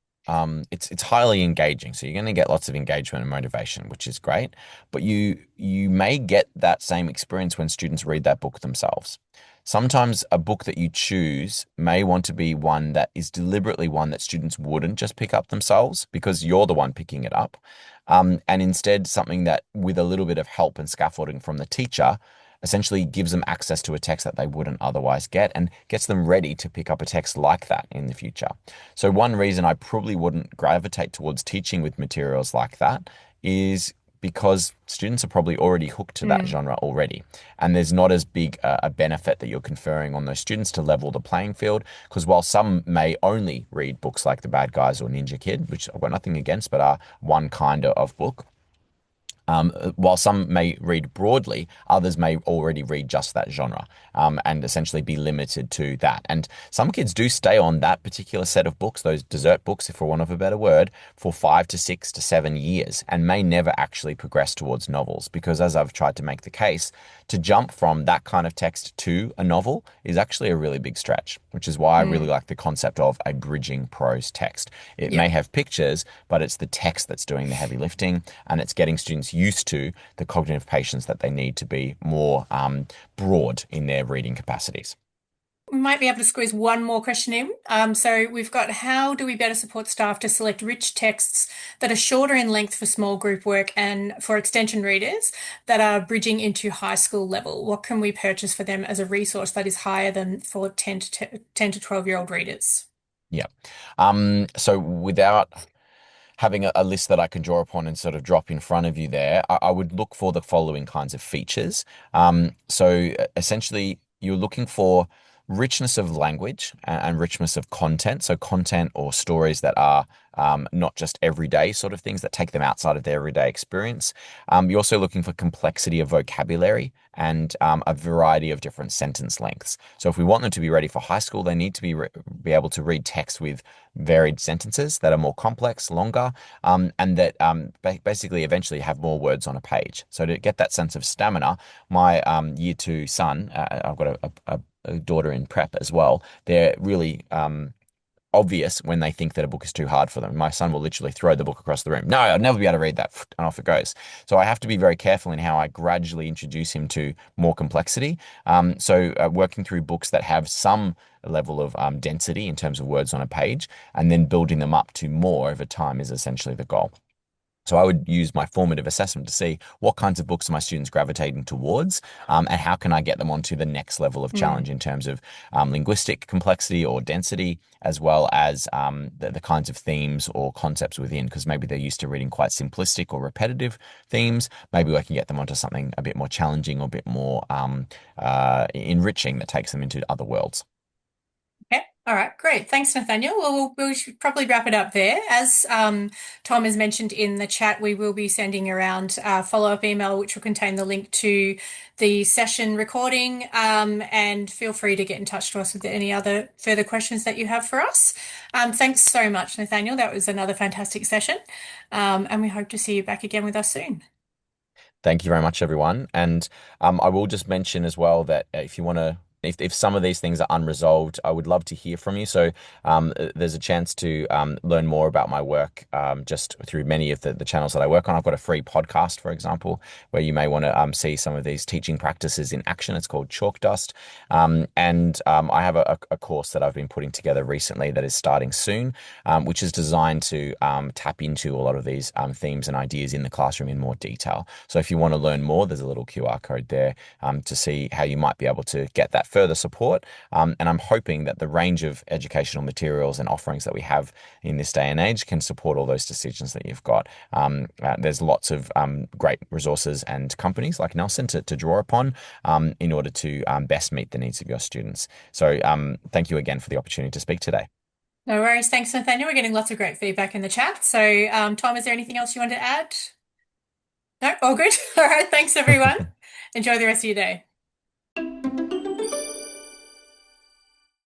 Speaker 2: it's highly engaging. So you're going to get lots of engagement and motivation, which is great. But you may get that same experience when students read that book themselves. Sometimes a book that you choose may want to be one that is deliberately one that students wouldn't just pick up themselves because you're the one picking it up. And instead something that with a little bit of help and scaffolding from the teacher essentially gives them access to a text that they wouldn't otherwise get and gets them ready to pick up a text like that in the future. So one reason I probably wouldn't gravitate towards teaching with materials like that is because students are probably already hooked to that
Speaker 1: Mm,
Speaker 2: genre already. And there's not as big a benefit that you're conferring on those students to level the playing field. Because while some may only read books like The Bad Guys or Ninja Kid, which I've got nothing against, but are one kind of book, while some may read broadly, others may already read just that genre, and essentially be limited to that. And some kids do stay on that particular set of books, those dessert books, if for want of a better word, for 5 to 6 to 7 years, and may never actually progress towards novels. Because as I've tried to make the case, to jump from that kind of text to a novel is actually a really big stretch, which is why I really
Speaker 1: mm.
Speaker 2: like the concept of a bridging prose text. It
Speaker 1: Yeah.
Speaker 2: may have pictures, but it's the text that's doing the heavy lifting, and it's getting students used to the cognitive patience that they need to be more broad in their reading capacities.
Speaker 1: We might be able to squeeze one more question in. So we've got how do we better support staff to select rich texts that are shorter in length for small group work and for extension readers that are bridging into high school level? What can we purchase for them as a resource that is higher than for 10 to 12-year-old readers?
Speaker 2: Yeah. So without having a list that I can draw upon and sort of drop in front of you there, I would look for the following kinds of features. So essentially, you're looking for richness of language and richness of content. So content or stories that are not just everyday sort of things that take them outside of their everyday experience. You're also looking for complexity of vocabulary and a variety of different sentence lengths. So if we want them to be ready for high school, they need to be able to read text with varied sentences that are more complex, longer, and that basically eventually have more words on a page. So to get that sense of stamina, my year 2 son, I've got a daughter in prep as well. They're really obvious when they think that a book is too hard for them. My son will literally throw the book across the room. No, I'll never be able to read that. And off it goes. So I have to be very careful in how I gradually introduce him to more complexity. Working through books that have some level of density in terms of words on a page and then building them up to more over time is essentially the goal. So I would use my formative assessment to see what kinds of books are my students gravitating towards, and how can I get them onto the next level of
Speaker 1: Mm.
Speaker 2: challenge in terms of linguistic complexity or density, as well as the kinds of themes or concepts within, because maybe they're used to reading quite simplistic or repetitive themes. Maybe I can get them onto something a bit more challenging or a bit more enriching that takes them into other worlds.
Speaker 1: Okay. All right. Great. Thanks, Nathaniel. Well, we should probably wrap it up there. As Tom has mentioned in the chat, we will be sending around a follow-up email, which will contain the link to the session recording. And feel free to get in touch to us with any other further questions that you have for us. Thanks so much, Nathaniel. That was another fantastic session. And we hope to see you back again with us soon.
Speaker 2: Thank you very much, everyone. And I will just mention as well that if you want to, if some of these things are unresolved, I would love to hear from you. So there's a chance to learn more about my work just through many of the channels that I work on. I've got a free podcast, for example, where you may want to see some of these teaching practices in action. It's called Chalk Dust. I have a course that I've been putting together recently that is starting soon, which is designed to tap into a lot of these themes and ideas in the classroom in more detail. So if you want to learn more, there's a little QR code there to see how you might be able to get that further support. And I'm hoping that the range of educational materials and offerings that we have in this day and age can support all those decisions that you've got. There's lots of great resources and companies like Nelson to draw upon in order to best meet the needs of your students. So thank you again for the opportunity to speak today.
Speaker 1: No worries. Thanks, Nathaniel. We're getting lots of great feedback in the chat. So, Tom, is there anything else you want to add? No? All good? All right. Thanks, everyone. Enjoy the rest of your day.